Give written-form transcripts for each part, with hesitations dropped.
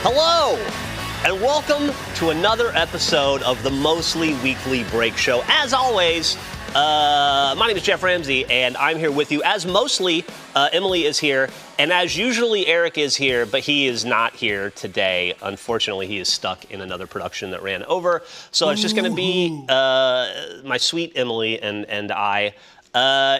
Hello, and welcome to another episode of the Mostly Weekly Break Show. As always, my name is Jeff Ramsey, and I'm here with you. As mostly, Emily is here, and as usually, Eric is here, but he is not here today. Unfortunately, he is stuck in another production that ran over, so it's just going to be my sweet Emily and I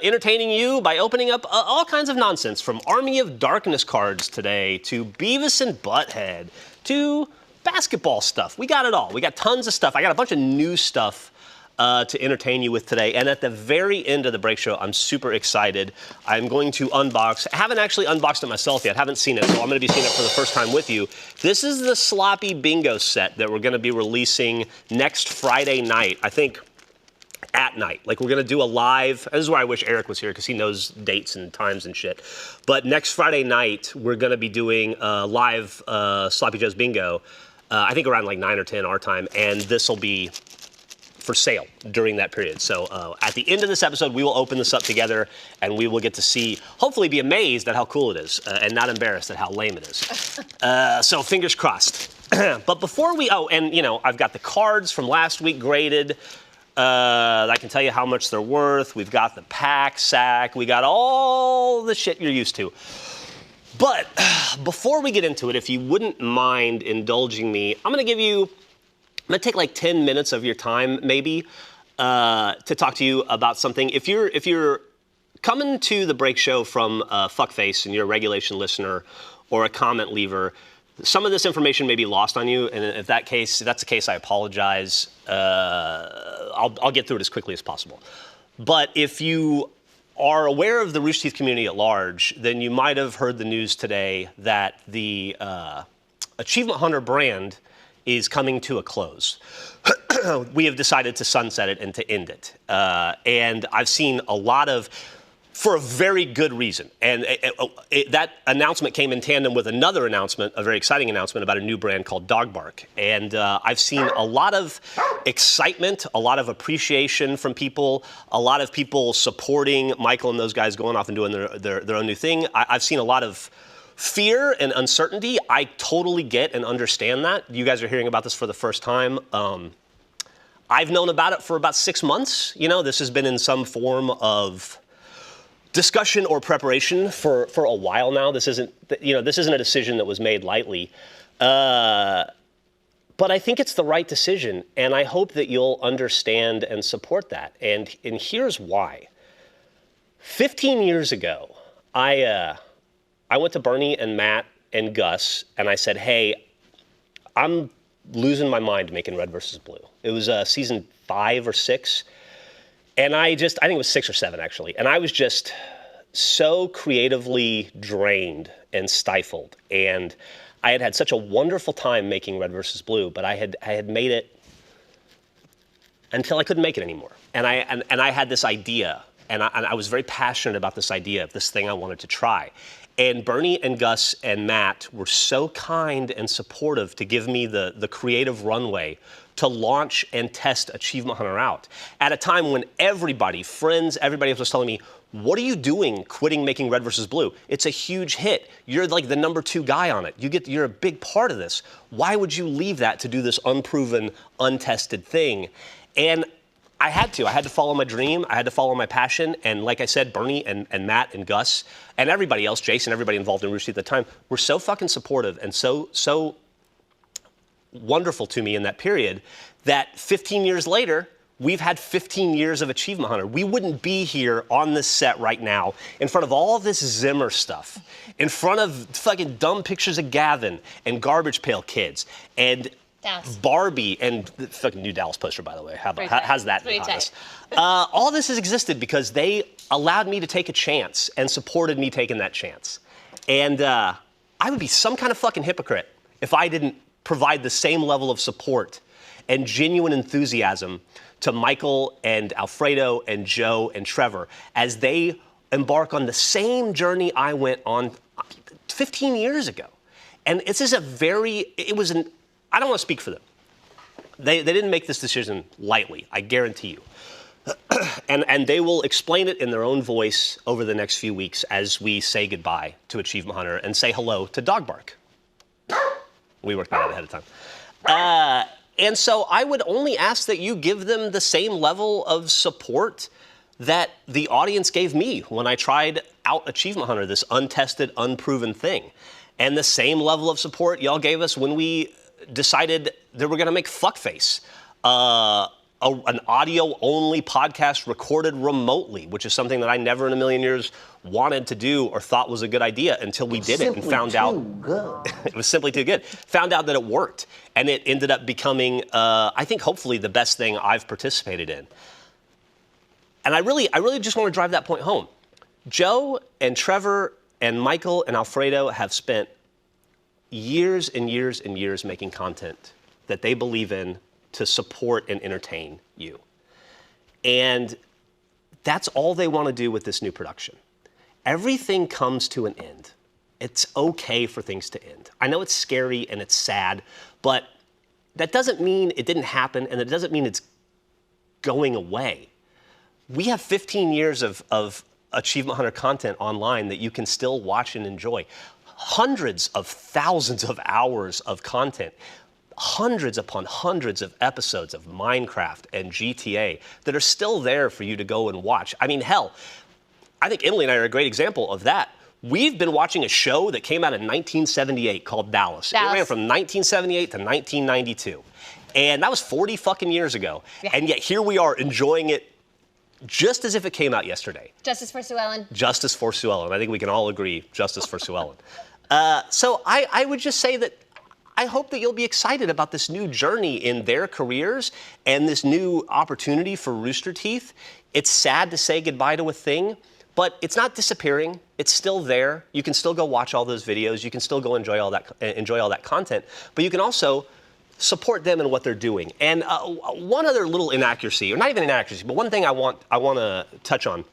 entertaining you by opening up all kinds of nonsense, from Army of Darkness cards today to Beavis and Butthead to basketball stuff. We got it all. We got tons of stuff. I got a bunch of new stuff to entertain you with today. And at the very end of the break show, I'm super excited. I'm going to unbox. I haven't actually unboxed it myself yet. Haven't seen it, so I'm going to be seeing it for the first time with you. This is the Sloppy Bingo set that we're going to be releasing next Friday night. I think at night. Like, we're going to do a live. This is why I wish Eric was here, because he knows dates and times and shit. But next Friday night, we're going to be doing live Sloppy Joe's Bingo, I think around like 9 or 10 our time, and this will be for sale during that period. So at the end of this episode, we will open this up together, and we will get to see, hopefully be amazed at how cool it is, and not embarrassed at how lame it is. So fingers crossed. But before we, and you know, I've got the cards from last week graded. I can tell you how much they're worth. We've got the pack, sack. We got all the shit you're used to. But before we get into it, if you wouldn't mind indulging me, I'm going to take like 10 minutes of your time, maybe, to talk to you about something. If you're coming to the break show from KFace and you're a regulation listener or a comment leaver, some of this information may be lost on you, and if that's the case, I apologize. I'll get through it as quickly as possible. But if you are aware of the Rooster Teeth community at large, then you might have heard the news today that the Achievement Hunter brand is coming to a close. We have decided to sunset it and to end it. And I've seen a lot of, for a very good reason. And that announcement came in tandem with another announcement, a very exciting announcement about a new brand called Dog Bark. And I've seen a lot of excitement, a lot of appreciation from people, a lot of people supporting Michael and those guys going off and doing their own new thing. I've seen a lot of fear and uncertainty. I totally get and understand that. You guys are hearing about this for the first time. I've known about it for about 6 months. You know, this has been in some form of discussion or preparation for a while now. This isn't a decision that was made lightly. But I think it's the right decision, and I hope that you'll understand and support that. And here's why. 15 years ago, I went to Bernie and Matt and Gus, and I said, hey, I'm losing my mind making Red versus Blue. It was season 5 or 6. And I think it was 6 or 7, actually. And I was just so creatively drained and stifled. And I had such a wonderful time making Red versus Blue, but I had made it until I couldn't make it anymore. And I had this idea, and I was very passionate about this idea of this thing I wanted to try. And Bernie and Gus and Matt were so kind and supportive to give me the creative runway to launch and test Achievement Hunter out at a time when everybody was telling me, what are you doing quitting making Red versus Blue? It's a huge hit. You're like the number 2 guy on it. You're a big part of this. Why would you leave that to do this unproven, untested thing? And I had to follow my dream. I had to follow my passion. And like I said, Bernie and Matt and Gus and everybody else, Jason, everybody involved in Rooster Teeth at the time, were so fucking supportive and so wonderful to me in that period that 15 years later, we've had 15 years of Achievement Hunter. We wouldn't be here on this set right now in front of all this Zimmer stuff, in front of fucking dumb pictures of Gavin and Garbage Pail Kids and Dallas. Barbie and the fucking new Dallas poster, by the way. How's that? All this has existed because they allowed me to take a chance and supported me taking that chance. And I would be some kind of fucking hypocrite if I didn't provide the same level of support and genuine enthusiasm to Michael and Alfredo and Joe and Trevor as they embark on the same journey I went on 15 years ago. And this is I don't want to speak for them. They didn't make this decision lightly, I guarantee you. And they will explain it in their own voice over the next few weeks as we say goodbye to Achievement Hunter and say hello to Dog Bark. We worked that out ahead of time. And so I would only ask that you give them the same level of support that the audience gave me when I tried out Achievement Hunter, this untested, unproven thing. And the same level of support y'all gave us when we decided that we're going to make Fuckface, an audio-only podcast recorded remotely, which is something that I never in a million years wanted to do or thought was a good idea until we did it and found out it was simply too good. Found out that it worked, and it ended up becoming, I think, hopefully the best thing I've participated in. And I really just want to drive that point home. Joe and Trevor and Michael and Alfredo have spent years and years and years making content that they believe in to support and entertain you. And that's all they want to do with this new production. Everything comes to an end. It's okay for things to end. I know it's scary and it's sad, but that doesn't mean it didn't happen, and it doesn't mean it's going away. We have 15 years of Achievement Hunter content online that you can still watch and enjoy. Hundreds of thousands of hours of content. Hundreds upon hundreds of episodes of Minecraft and GTA that are still there for you to go and watch. I mean, hell, I think Emily and I are a great example of that. We've been watching a show that came out in 1978 called Dallas. It ran from 1978 to 1992. And that was 40 fucking years ago. Yeah. And yet here we are enjoying it just as if it came out yesterday. Justice for Sue Ellen. Justice for Sue Ellen. I think we can all agree, justice for Sue Ellen. So I would just say that I hope that you'll be excited about this new journey in their careers and this new opportunity for Rooster Teeth. It's sad to say goodbye to a thing, but it's not disappearing. It's still there. You can still go watch all those videos. You can still go enjoy all that content. But you can also support them in what they're doing. And one other little inaccuracy, or not even inaccuracy, but one thing I want to touch on,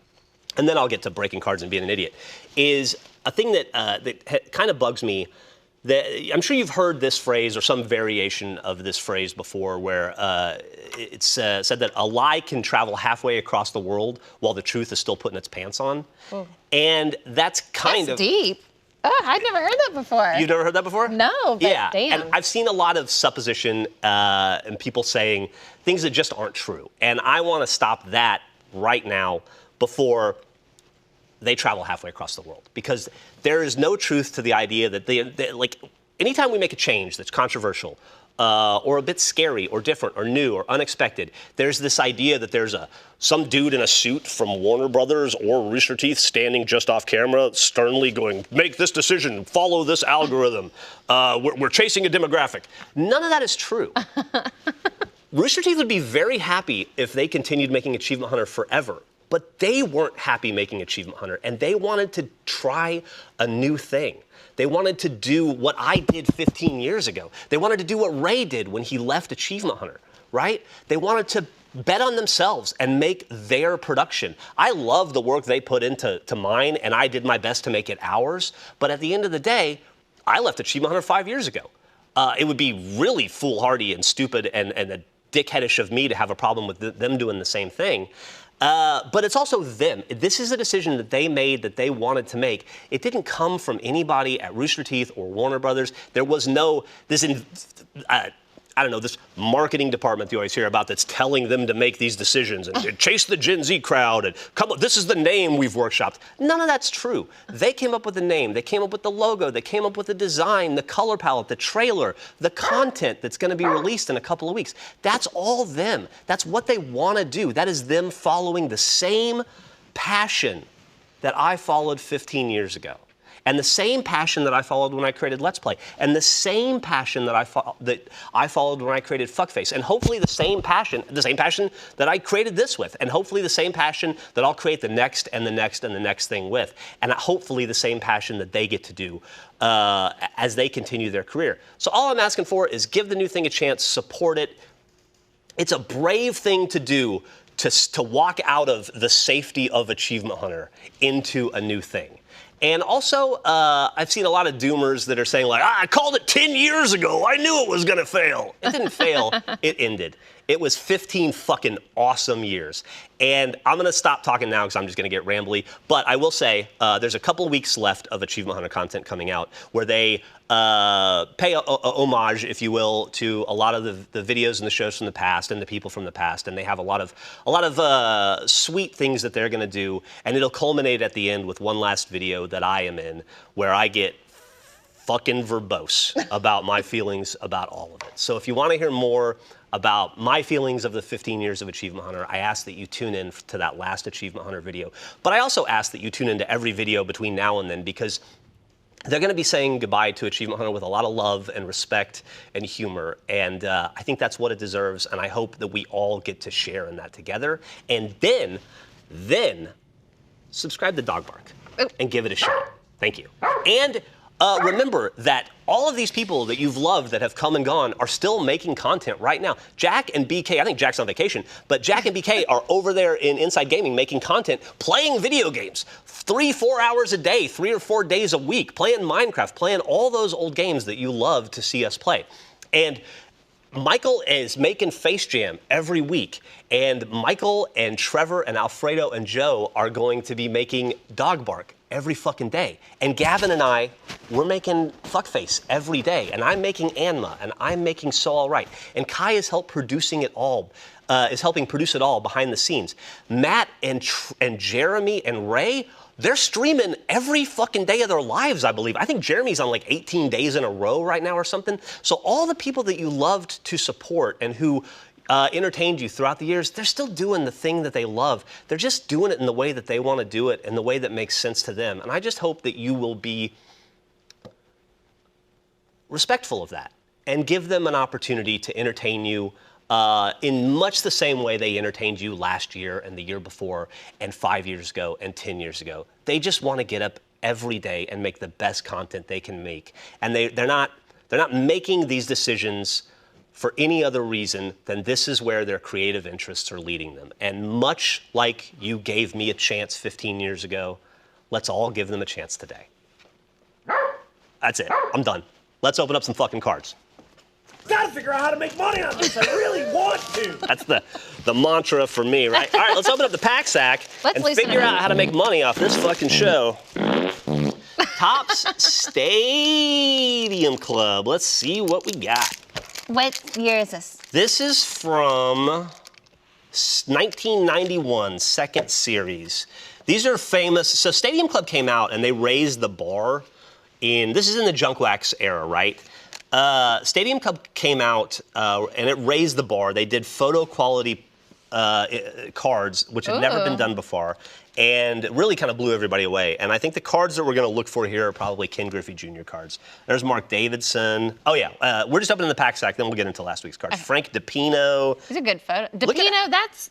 and then I'll get to breaking cards and being an idiot, is a thing that kind of bugs me. I'm sure you've heard this phrase or some variation of this phrase before, where it's said that a lie can travel halfway across the world while the truth is still putting its pants on. And that's kind of deep. Oh, I'd never heard that before. You've never heard that before? No, but yeah. damn. And I've seen a lot of supposition and people saying things that just aren't true. And I want to stop that right now before they travel halfway across the world, because there is no truth to the idea that like anytime we make a change that's controversial or a bit scary or different or new or unexpected, there's this idea that there's some dude in a suit from Warner Brothers or Rooster Teeth standing just off camera sternly going, make this decision, follow this algorithm. We're chasing a demographic. None of that is true. Rooster Teeth would be very happy if they continued making Achievement Hunter forever. But they weren't happy making Achievement Hunter, and they wanted to try a new thing. They wanted to do what I did 15 years ago. They wanted to do what Ray did when he left Achievement Hunter, right? They wanted to bet on themselves and make their production. I love the work they put into mine, and I did my best to make it ours. But at the end of the day, I left Achievement Hunter 5 years ago. It would be really foolhardy and stupid and dickheadish of me to have a problem with them doing the same thing. But it's also them. This is a decision that they made, that they wanted to make. It didn't come from anybody at Rooster Teeth or Warner Brothers. There was no this marketing department you always hear about that's telling them to make these decisions and chase the Gen Z crowd and come up, this is the name we've workshopped. None of that's true. They came up with the name. They came up with the logo. They came up with the design, the color palette, the trailer, the content that's going to be released in a couple of weeks. That's all them. That's what they want to do. That is them following the same passion that I followed 15 years ago. And the same passion that I followed when I created Let's Play. And the same passion that I followed when I created Fuckface. And hopefully the same passion that I created this with. And hopefully the same passion that I'll create the next and the next and the next thing with. And hopefully the same passion that they get to do as they continue their career. So all I'm asking for is give the new thing a chance, support it. It's a brave thing to do to walk out of the safety of Achievement Hunter into a new thing. And also, I've seen a lot of doomers that are saying, like, I called it 10 years ago. I knew it was going to fail. It didn't fail. It ended. It was 15 fucking awesome years. And I'm going to stop talking now because I'm just going to get rambly. But I will say there's a couple weeks left of Achievement Hunter content coming out where they pay a homage, if you will, to a lot of the videos and the shows from the past and the people from the past. And they have a lot of sweet things that they're going to do. And it'll culminate at the end with one last video that I am in where I get fucking verbose about my feelings about all of it. So if you want to hear more about my feelings of the 15 years of Achievement Hunter, I ask that you tune in to that last Achievement Hunter video. But I also ask that you tune into every video between now and then because they're going to be saying goodbye to Achievement Hunter with a lot of love and respect and humor. And I think that's what it deserves. And I hope that we all get to share in that together. And then subscribe to Dog Bark and give it a shot. Thank you. And remember that all of these people that you've loved that have come and gone are still making content right now. Jack and BK, I think Jack's on vacation, but Jack and BK are over there in Inside Gaming making content, playing video games, 3-4 hours a day, 3 or 4 days a week, playing Minecraft, playing all those old games that you love to see us play. And Michael is making Face Jam every week, and Michael and Trevor and Alfredo and Joe are going to be making Dog Bark every fucking day. And Gavin and I, we're making Fuckface every day. And I'm making Anma, and I'm making So All Right. And Kai is helping produce it all behind the scenes. Matt and Jeremy and Ray, they're streaming every fucking day of their lives, I believe. I think Jeremy's on like 18 days in a row right now or something. So all the people that you loved to support and who entertained you throughout the years, they're still doing the thing that they love. They're just doing it in the way that they want to do it and the way that makes sense to them. And I just hope that you will be respectful of that and give them an opportunity to entertain you in much the same way they entertained you last year and the year before and 5 years ago and 10 years ago. They just want to get up every day and make the best content they can make. And they're not making these decisions for any other reason than this is where their creative interests are leading them. And much like you gave me a chance 15 years ago, let's all give them a chance today. That's it. I'm done. Let's open up some fucking cards. Gotta figure out how to make money on this. I really want to. That's the mantra for me, right? All right, let's open up the pack sack and figure out how to make money off this fucking show. Topps Stadium Club. Let's see what we got. What year is this? This is from 1991, second series. These are famous. So Stadium Club came out and they raised the bar this is in the junk wax era, right? Stadium Club came out and it raised the bar. They did photo quality cards, which had never been done before, and it really kind of blew everybody away. And I think the cards that we're going to look for here are probably Ken Griffey Jr. cards. There's Mark Davidson. Oh, yeah. We're just opening the pack sack, then we'll get into last week's cards. Frank DiPino. It's a good photo. DiPino, that's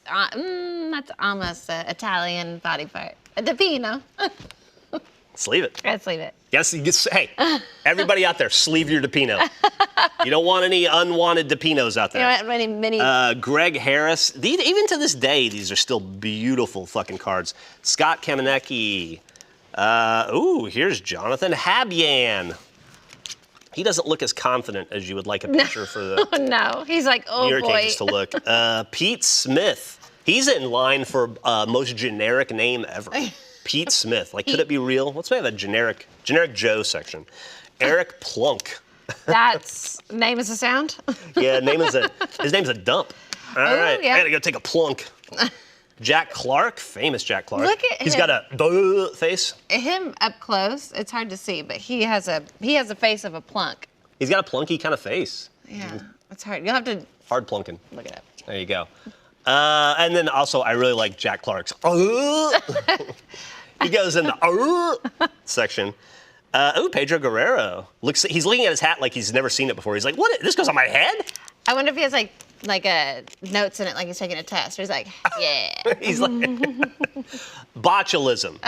almost an Italian body part. DiPino. Let's leave it. Let's leave it. Yes, hey, everybody out there, sleeve your DiPino. You don't want any unwanted DiPinos out there. You don't want many. Greg Harris. Even to this day, these are still beautiful fucking cards. Scott Kamenecki. Here's Jonathan Habyan. He doesn't look as confident as you would like a picture for the No, he's like, oh New York boy. Yankees to look. Pete Smith. He's in line for most generic name ever. Pete Smith. Like, could it be real? Let's have a generic Joe section. Eric Plunk. That's name is a sound? Yeah, his name's a dump. All right, yeah. I gotta go take a plunk. Jack Clark, famous Jack Clark. Look at He's him. got a face. Him up close, it's hard to see, but he has a face of a plunk. He's got a plunky kind of face. Yeah, it's hard. You'll have to Hard plunking. look it up. There you go. And then also, I really like Jack Clark's. He goes in the section. Pedro Guerrero. He's looking at his hat like he's never seen it before. He's like, what? This goes on my head? I wonder if he has like a notes in it, like he's taking a test. Or he's like, yeah. He's like, botulism.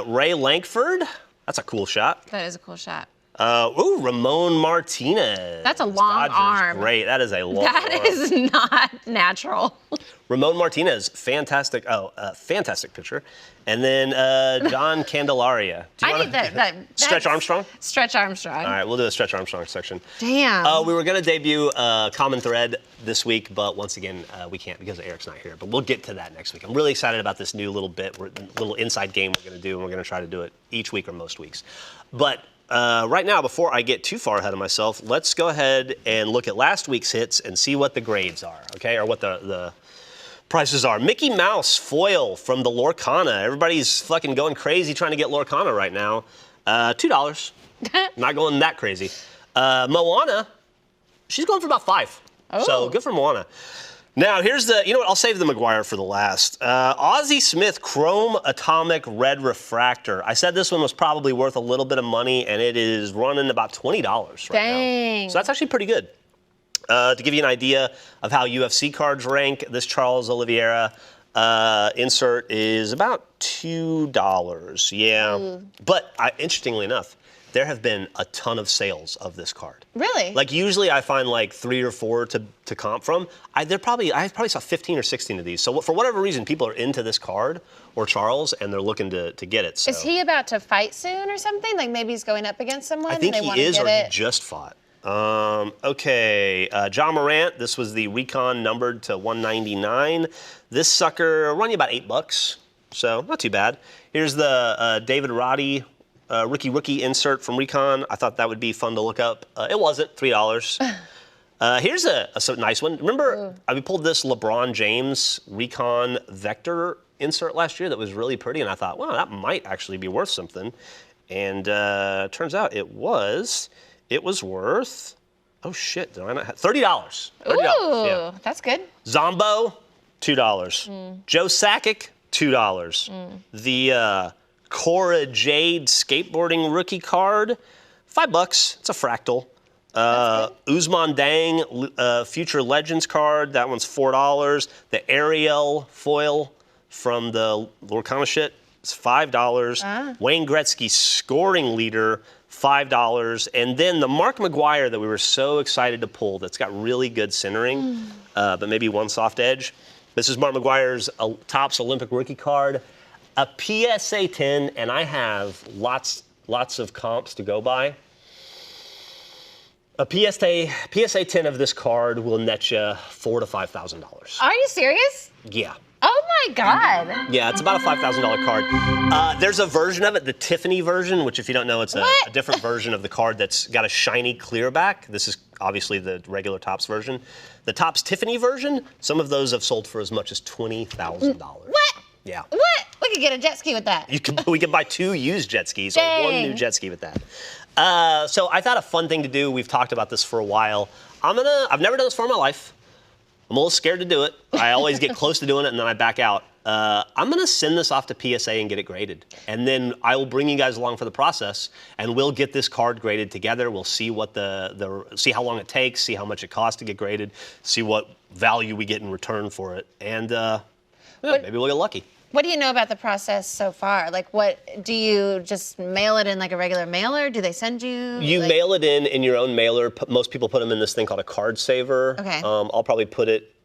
Ray Lankford. That's a cool shot. That is a cool shot. Ramon Martinez. That's a long Dodgers, arm. Great. That is a long arm. That is not natural. Ramon Martinez, fantastic. Fantastic pitcher. And then John Candelaria. I need that. Stretch Armstrong? Stretch Armstrong. All right, we'll do a Stretch Armstrong section. Damn. We were going to debut Common Thread this week, but once again, we can't because Eric's not here. But we'll get to that next week. I'm really excited about this new little little inside game we're going to do, and we're going to try to do it each week or most weeks. But right now, before I get too far ahead of myself, let's go ahead and look at last week's hits and see what the grades are, okay? Or what the prices are. Mickey Mouse foil from the Lorcana. Everybody's fucking going crazy trying to get Lorcana right now. $2. Not going that crazy. Moana, she's going for about $5. Oh. So good for Moana. Now, here's you know what, I'll save the McGuire for the last. Ozzie Smith Chrome Atomic Red Refractor. I said this one was probably worth a little bit of money, and it is running about $20 right Dang. now. So that's actually pretty good. To give you an idea of how UFC cards rank, this Charles Oliveira insert is about $2. Yeah. But interestingly enough, there have been a ton of sales of this card. Really? Like usually I find like 3 or 4 to comp from. I probably saw 15 or 16 of these. So for whatever reason, people are into this card or Charles, and they're looking to get it. So. Is he about to fight soon or something? Like maybe he's going up against someone? I think and they he is, or it? he just fought. Okay, John Morant. This was the Recon numbered to 199. This sucker run you about $8, so not too bad. Here's the David Roddy rookie insert from Recon. I thought that would be fun to look up. It wasn't, $3. Here's a nice one. Remember, we pulled this LeBron James Recon Vector insert last year that was really pretty, and I thought, wow, that might actually be worth something. And turns out it was. It was worth, oh shit, did I not have $30. $30. Ooh, yeah. That's good. Zombo, $2. Joe Sakic, $2. The Cora Jade skateboarding rookie card, $5. It's a fractal. Usman Dang Future Legends card, that one's $4. The Ariel foil from the Lorcana shit, it's $5. Wayne Gretzky scoring leader, $5. And then the Mark McGuire that we were so excited to pull that's got really good centering, but maybe one soft edge. This is Mark McGuire's Topps Olympic rookie card. A PSA 10, and I have lots of comps to go by. A PSA 10 of this card will net you $4,000 to $5,000. Are you serious? Yeah. Oh my God. Yeah, it's about a $5,000 card. There's a version of it, the Tiffany version, which if you don't know, it's a different version of the card that's got a shiny clear back. This is obviously the regular Topps version. The Topps Tiffany version, some of those have sold for as much as $20,000. What? Yeah. What? We could get a jet ski with that. We could buy 2 used jet skis Dang. or 1 new jet ski with that. So I thought a fun thing to do, we've talked about this for a while. I've never done this before in my life. I'm a little scared to do it. I always get close to doing it and then I back out. I'm gonna send this off to PSA and get it graded. And then I will bring you guys along for the process and we'll get this card graded together. We'll see what see how long it takes, see how much it costs to get graded, see what value we get in return for it. And maybe we'll get lucky. What do you know about the process so far? Like, what do you just mail it in like a regular mailer? Do they send you? You mail it in your own mailer. Most people put them in this thing called a card saver. Okay. I'll probably put it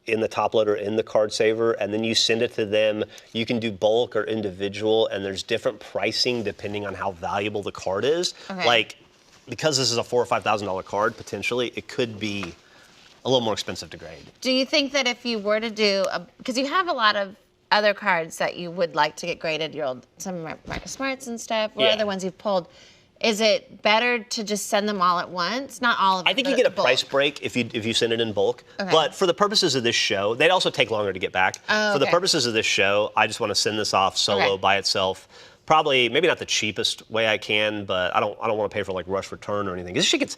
in the top loader in the card saver, and then you send it to them. You can do bulk or individual, and there's different pricing depending on how valuable the card is. Okay. Like, because this is a $4,000 or $5,000 card, potentially, it could be a little more expensive to grade. Do you think that if you were to do, because you have a lot of other cards that you would like to get graded, some Marcus Smarts and stuff, or other ones you've pulled, is it better to just send them all at once? Not all of them. I think you get a price break if you send it in bulk. Okay. But for the purposes of this show, they'd also take longer to get back. Oh, for the okay. purposes of this show, I just want to send this off solo by itself. Probably, maybe not the cheapest way I can, but I don't want to pay for like rush return or anything. This shit gets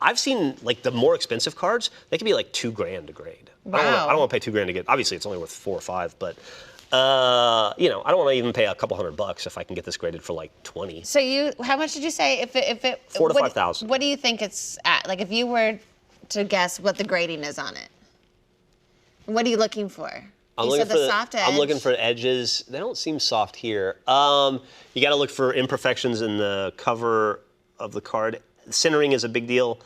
I've seen like the more expensive cards, they can be like $2,000 to grade. Wow. I don't want to pay $2,000 to get. Obviously, it's only worth $4 or $5, but I don't want to even pay a couple $100 if I can get this graded for like 20. So how much did you say if it 4,000 to 5,000. What do you think it's at? Like if you were to guess what the grading is on it, what are you looking for? You said the soft edge. I'm looking for edges. They don't seem soft here. You got to look for imperfections in the cover of the card. Centering is a big deal.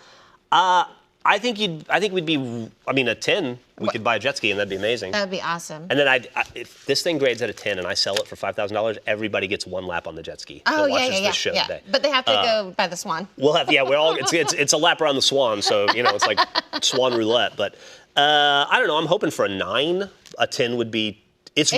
I think we'd be. I mean, a 10, we could buy a jet ski, and that'd be amazing. That would be awesome. And then if this thing grades at a 10, and I sell it for $5,000, everybody gets one lap on the jet ski. Oh, that yeah, watches yeah, this show yeah. today. But they have to go by the Swan. We'll have. Yeah, we're all. It's a lap around the Swan, so it's like Swan roulette. But I don't know. I'm hoping for a 9. A 10 would be. It's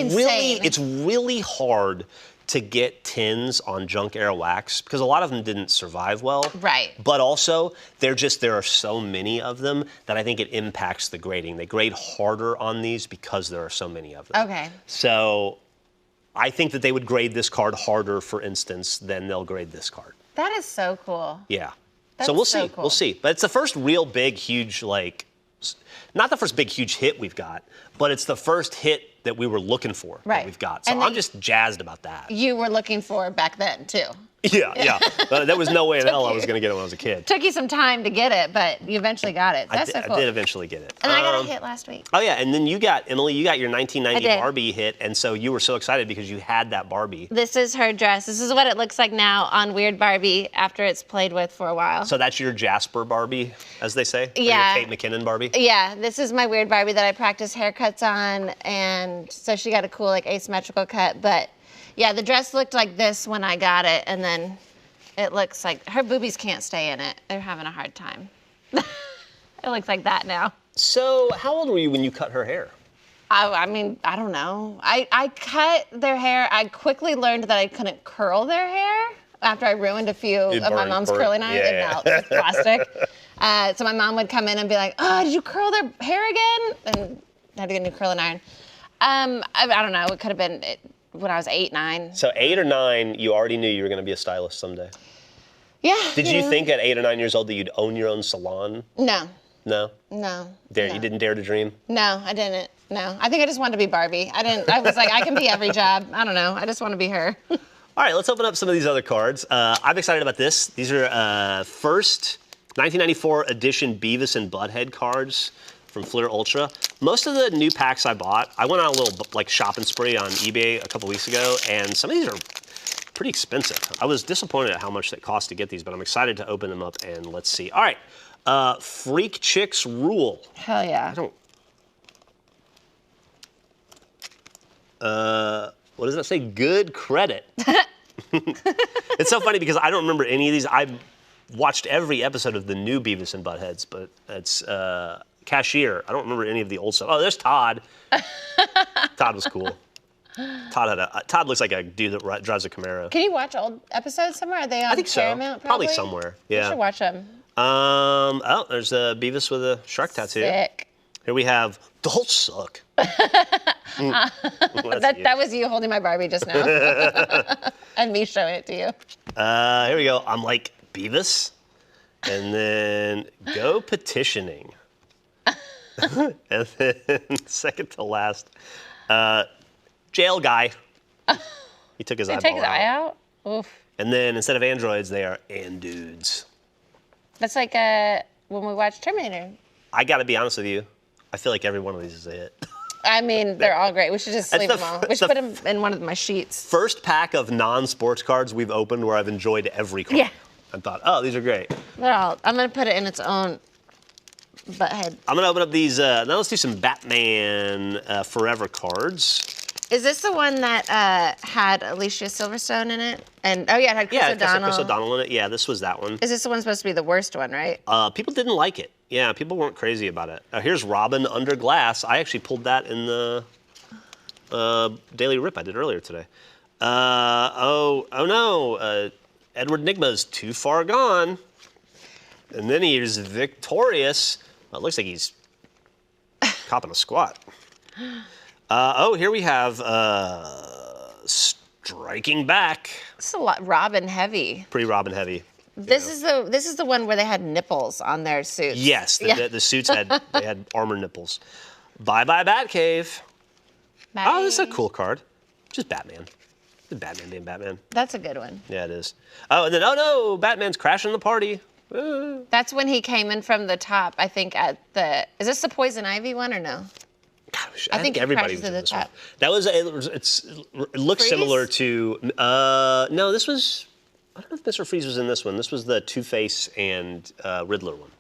really hard to get 10s on junk era wax because a lot of them didn't survive well. Right. But also, there are so many of them that I think it impacts the grading. They grade harder on these because there are so many of them. Okay. So I think that they would grade this card harder, for instance, than they'll grade this card. That is so cool. Yeah. That's so we'll so see. cool. We'll see. But it's the first real big, huge, not the first big, huge hit we've got, but it's the first hit that we were looking for that we've got. So I'm just jazzed about that. You were looking for back then, too. Yeah. There was no way in hell I was going to get it when I was a kid. Took you some time to get it, but you eventually got it. That's so cool. I did eventually get it. And I got a hit last week. Oh, yeah. And then Emily, you got your 1990 Barbie hit. And so you were so excited because you had that Barbie. This is her dress. This is what it looks like now on Weird Barbie after it's played with for a while. So that's your Jasper Barbie, as they say? Yeah. Or your Kate McKinnon Barbie? Yeah. This is my Weird Barbie that I practice haircuts on. And so she got a cool, asymmetrical cut. But, yeah, the dress looked like this when I got it. And then it looks like her boobies can't stay in it. They're having a hard time. It looks like that now. So how old were you when you cut her hair? I mean, I don't know. I cut their hair. I quickly learned that I couldn't curl their hair after I ruined a few of my mom's curling irons. It melts with plastic. So my mom would come in and be like, "Oh, did you curl their hair again?" And I had to get a new curling iron. I don't know. It could have been when I was 8, 9. So 8 or 9, you already knew you were going to be a stylist someday. Yeah. Did you think at 8 or 9 years old that you'd own your own salon? No. No? No. You didn't dare to dream? No, I didn't. No. I think I just wanted to be Barbie. I was like, I can be every job. I don't know. I just want to be her. All right, let's open up some of these other cards. I'm excited about this. These are first 1994 edition Beavis and Butthead cards from Fleer Ultra. Most of the new packs I bought, I went on a little shopping spree on eBay a couple weeks ago, and some of these are pretty expensive. I was disappointed at how much it cost to get these, but I'm excited to open them up and let's see. All right, Freak Chicks Rule. Hell yeah. What does that say? Good credit. It's so funny because I don't remember any of these. I watched every episode of the new Beavis and Buttheads, but it's Cashier. I don't remember any of the old stuff. Oh, there's Todd. Todd was cool. Todd looks like a dude that drives a Camaro. Can you watch old episodes somewhere? Are they on I think Paramount? So. Probably somewhere. Yeah. You should watch them. Oh, there's a Beavis with a shark tattoo. Sick. Here we have Don't Suck. That was you holding my Barbie just now. And me showing it to you. Here we go. I'm like Beavis. And then Go Petitioning. And then second to last, Jail Guy. He took his eyeball out. Take his eye out? Oof. And then instead of androids, they are dudes. That's like when we watched Terminator. I got to be honest with you. I feel like every one of these is a hit. I mean, they're all great. We should just leave them all. We should put them in one of my sheets. First pack of non-sports cards we've opened where I've enjoyed every card. Yeah. And thought, oh, these are great. I'm going to put it in its own butthead. I'm going to open up these. Now let's do some Batman Forever cards. Is this the one that had Alicia Silverstone in it? And it had Chris O'Donnell. Chris O'Donnell in it. Yeah, this was that one. Is this the one supposed to be the worst one, right? People didn't like it. Yeah, people weren't crazy about it. Here's Robin Under Glass. I actually pulled that in the Daily Rip I did earlier today. Oh no, Edward Nygma's Too Far Gone. And then here's Victorious. Well, it looks like he's copping a squat. Here we have Striking Back. This is a lot Robin heavy. Pretty Robin heavy. This is the one where they had nipples on their suits. Yes, the suits had armor nipples. Bye bye Batcave. Bye. Oh, this is a cool card. Just Batman. The Batman being Batman. That's a good one. Yeah, it is. Oh, and then no, Batman's crashing the party. That's when he came in from the top. I think is this the Poison Ivy one or no? Gosh, I think everybody was in this one. That was it looks Freeze? similar to no, this was I don't know if Mr. Freeze was in this one. This was the Two-Face and Riddler one.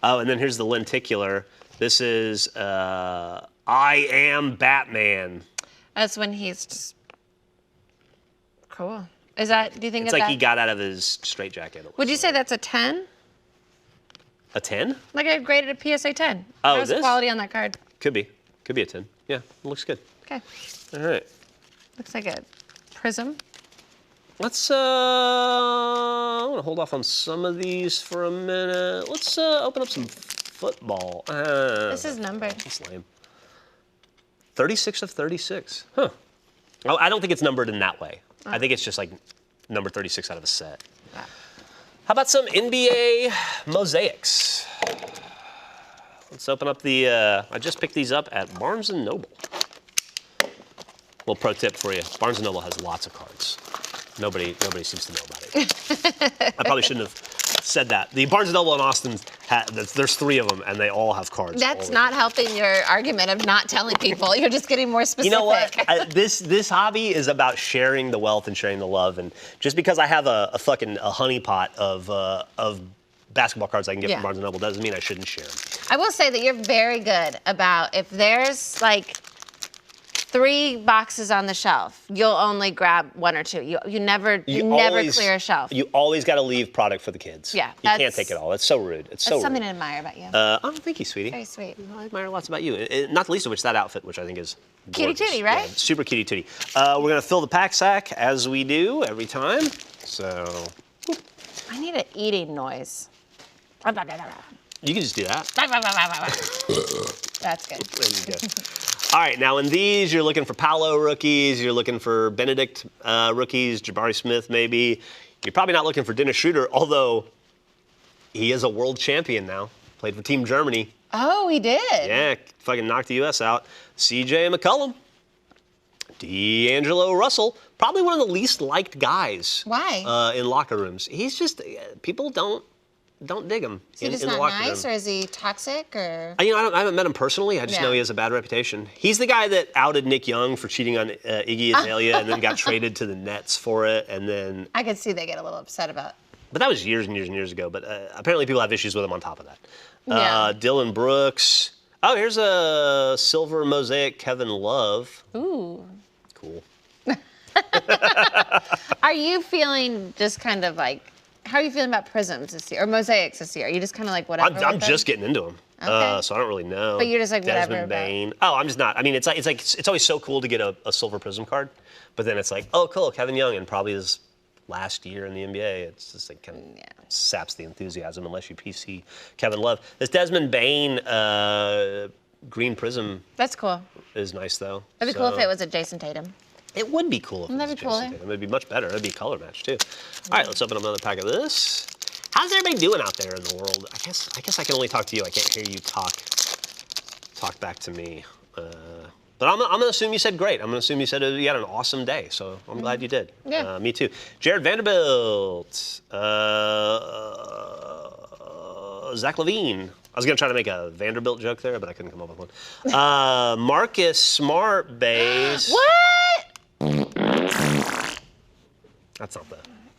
Oh, and then here's the lenticular. This is I Am Batman. That's when he's just cool. Is that? Do you think it's like he got out of his straitjacket? Would you say that's a 10? A 10? Like I graded a PSA 10. Oh, How's the quality on that card? Could be a 10. Yeah, it looks good. Okay. All right. Looks like a prism. Let's I want to hold off on some of these for a minute. Let's open up some football. This is numbered. That's lame. 36 of 36. Huh. Oh, I don't think it's numbered in that way. I think it's just like number 36 out of a set. Wow. How about some NBA mosaics? Let's open up the, I just picked these up at Barnes & Noble. Little pro tip for you. Barnes & Noble has lots of cards. Nobody seems to know about it. I probably shouldn't have said that. The Barnes & Noble in Austin, there's 3 of them, and they all have cards. That's not helping your argument of not telling people. You're just getting more specific. You know what? This hobby is about sharing the wealth and sharing the love. And just because I have a honeypot of basketball cards I can get from Barnes & Noble doesn't mean I shouldn't share them. I will say that you're very good about if there's like 3 boxes on the shelf, you'll only grab 1 or 2. You never clear a shelf. You always got to leave product for the kids. Yeah, you can't take it all. That's so rude. It's so rude. Something to admire about you. Oh, thank you, sweetie. Very sweet. I admire lots about you. Not the least of which that outfit, which I think is Kitty gorgeous. tootie, right? Yeah, super kitty tootie. We're gonna fill the pack sack as we do every time. So. I need an eating noise. You can just do that. That's good. There you go. All right, now in these, you're looking for Paolo rookies, you're looking for Benedict rookies, Jabari Smith maybe. You're probably not looking for Dennis Schroeder, although he is a world champion now. Played for Team Germany. Oh, he did? Yeah, fucking knocked the U.S. out. C.J. McCollum. D'Angelo Russell, probably one of the least liked guys. Why? In locker rooms. He's just, people don't dig him. Is he just not nice, or is he toxic, or? I haven't met him personally. I just know he has a bad reputation. He's the guy that outed Nick Young for cheating on Iggy Azalea and then got traded to the Nets for it, and then. I could see they get a little upset about. But that was years and years and years ago. But apparently people have issues with him on top of that. Dylan Brooks. Oh, here's a silver mosaic Kevin Love. Ooh. Cool. Are you feeling just kind of like? How are you feeling about prisms this year, or mosaics this year? Are you just kind of like whatever? I'm just getting into them, so I don't really know. But you're just like whatever. Desmond Bain. Oh, I'm just not. I mean, it's always so cool to get a silver prism card, but then it's like, oh, cool, Kevin Young, and probably his last year in the NBA. It's just like kind of saps the enthusiasm unless you PC Kevin Love. This Desmond Bain green prism. That's cool. Is nice though. It'd be cool if it was a Jason Tatum. It would be cool if it was Jason Tatum. It'd be much better. It'd be a color match too. All right, let's open up another pack of this. How's everybody doing out there in the world? I guess I can only talk to you. I can't hear you talk back to me. But I'm gonna assume you said great. I'm gonna assume you said you had an awesome day. So I'm glad you did. Yeah. Me too. Jared Vanderbilt. Zach LaVine. I was gonna try to make a Vanderbilt joke there, but I couldn't come up with one. Marcus Smart Bays. What? That's not the.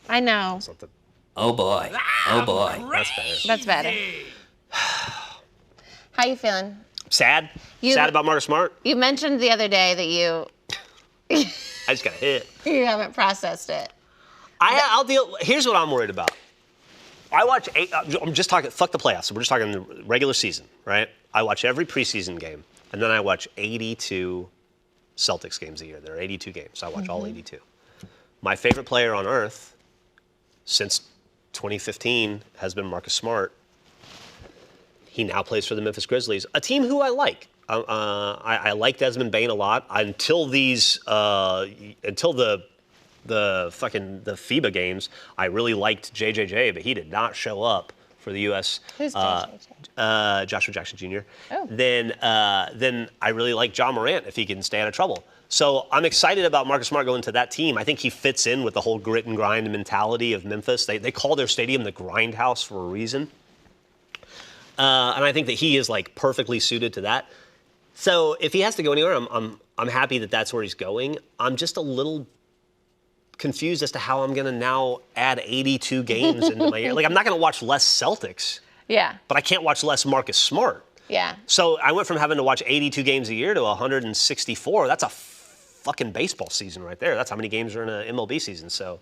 I know. That's not the. Oh boy. Oh boy. That's better. That's better. How you feeling? Sad? Sad about Marcus Smart? You mentioned the other day that you I just got hit. you haven't processed it. I'll deal. Here's what I'm worried about. I watch. I'm just talking. Fuck the playoffs. We're just talking the regular season, right? I watch every preseason game, and then I watch 82 Celtics games a year. There are 82 games. So I watch all 82. My favorite player on earth since 2015 has been Marcus Smart. He now plays for the Memphis Grizzlies, a team who I like. I like Desmond Bain a lot until the FIBA games. I really liked JJJ, but he did not show up for the U.S. Who's JJJ? Joshua Jackson Jr. Oh. Then I really like John Morant if he can stay out of trouble. So I'm excited about Marcus Smart going to that team. I think he fits in with the whole grit and grind mentality of Memphis. They call their stadium the Grind House for a reason. And I think that he is like perfectly suited to that. So if he has to go anywhere, I'm happy that that's where he's going. I'm just a little confused as to how I'm going to now add 82 games into my year. Like, I'm not going to watch less Celtics, Yeah. but I can't watch less Marcus Smart. Yeah. So I went from having to watch 82 games a year to 164. That's a fucking baseball season right there. That's how many games are in an MLB season. So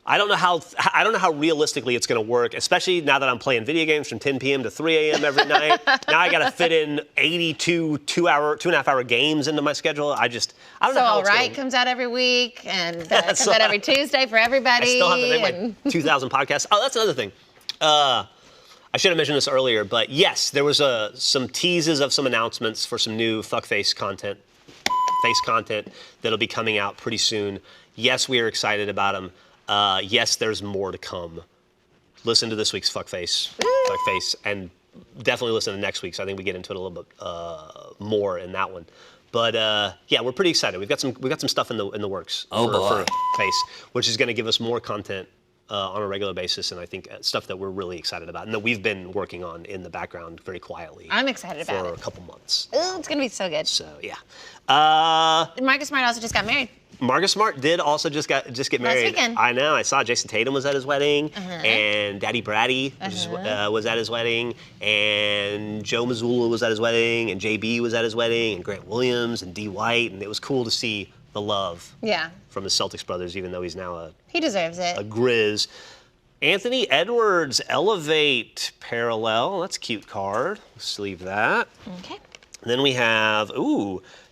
I don't know how realistically it's going to work, especially now that I'm playing video games from 10 p.m. to 3 a.m. every night. Now I got to fit in 82 2.5-hour games into my schedule. I don't know So how All it's Right going to comes out every week, and comes out every Tuesday for everybody. I still have like 2,000 podcasts. Oh, that's another thing. I should have mentioned this earlier, but yes, there was some teases of some announcements for some new fuckface content, that'll be coming out pretty soon. Yes, we are excited about them. Yes, there's more to come. Listen to this week's fuckface, and definitely listen to next week's. I think we get into it a little bit more in that one. But yeah, we're pretty excited. We've got some stuff in the works for Face, which is going to give us more content on a regular basis, and I think stuff that we're really excited about and that we've been working on in the background very quietly. I'm excited about it. For a couple months. Ooh, it's gonna be so good. So yeah. And Marcus Smart also just got married. Marcus Smart did also just get married. Last weekend. I know. I saw Jason Tatum was at his wedding, and Daddy Bratty was at his wedding, and Joe Mazzulla was at his wedding, and JB was at his wedding, and Grant Williams and D. White, and it was cool to see the love from the Celtics brothers, even though he's now he deserves it. a Grizz. Anthony Edwards, Elevate Parallel. That's a cute card. Let's leave that. Okay. And then we have,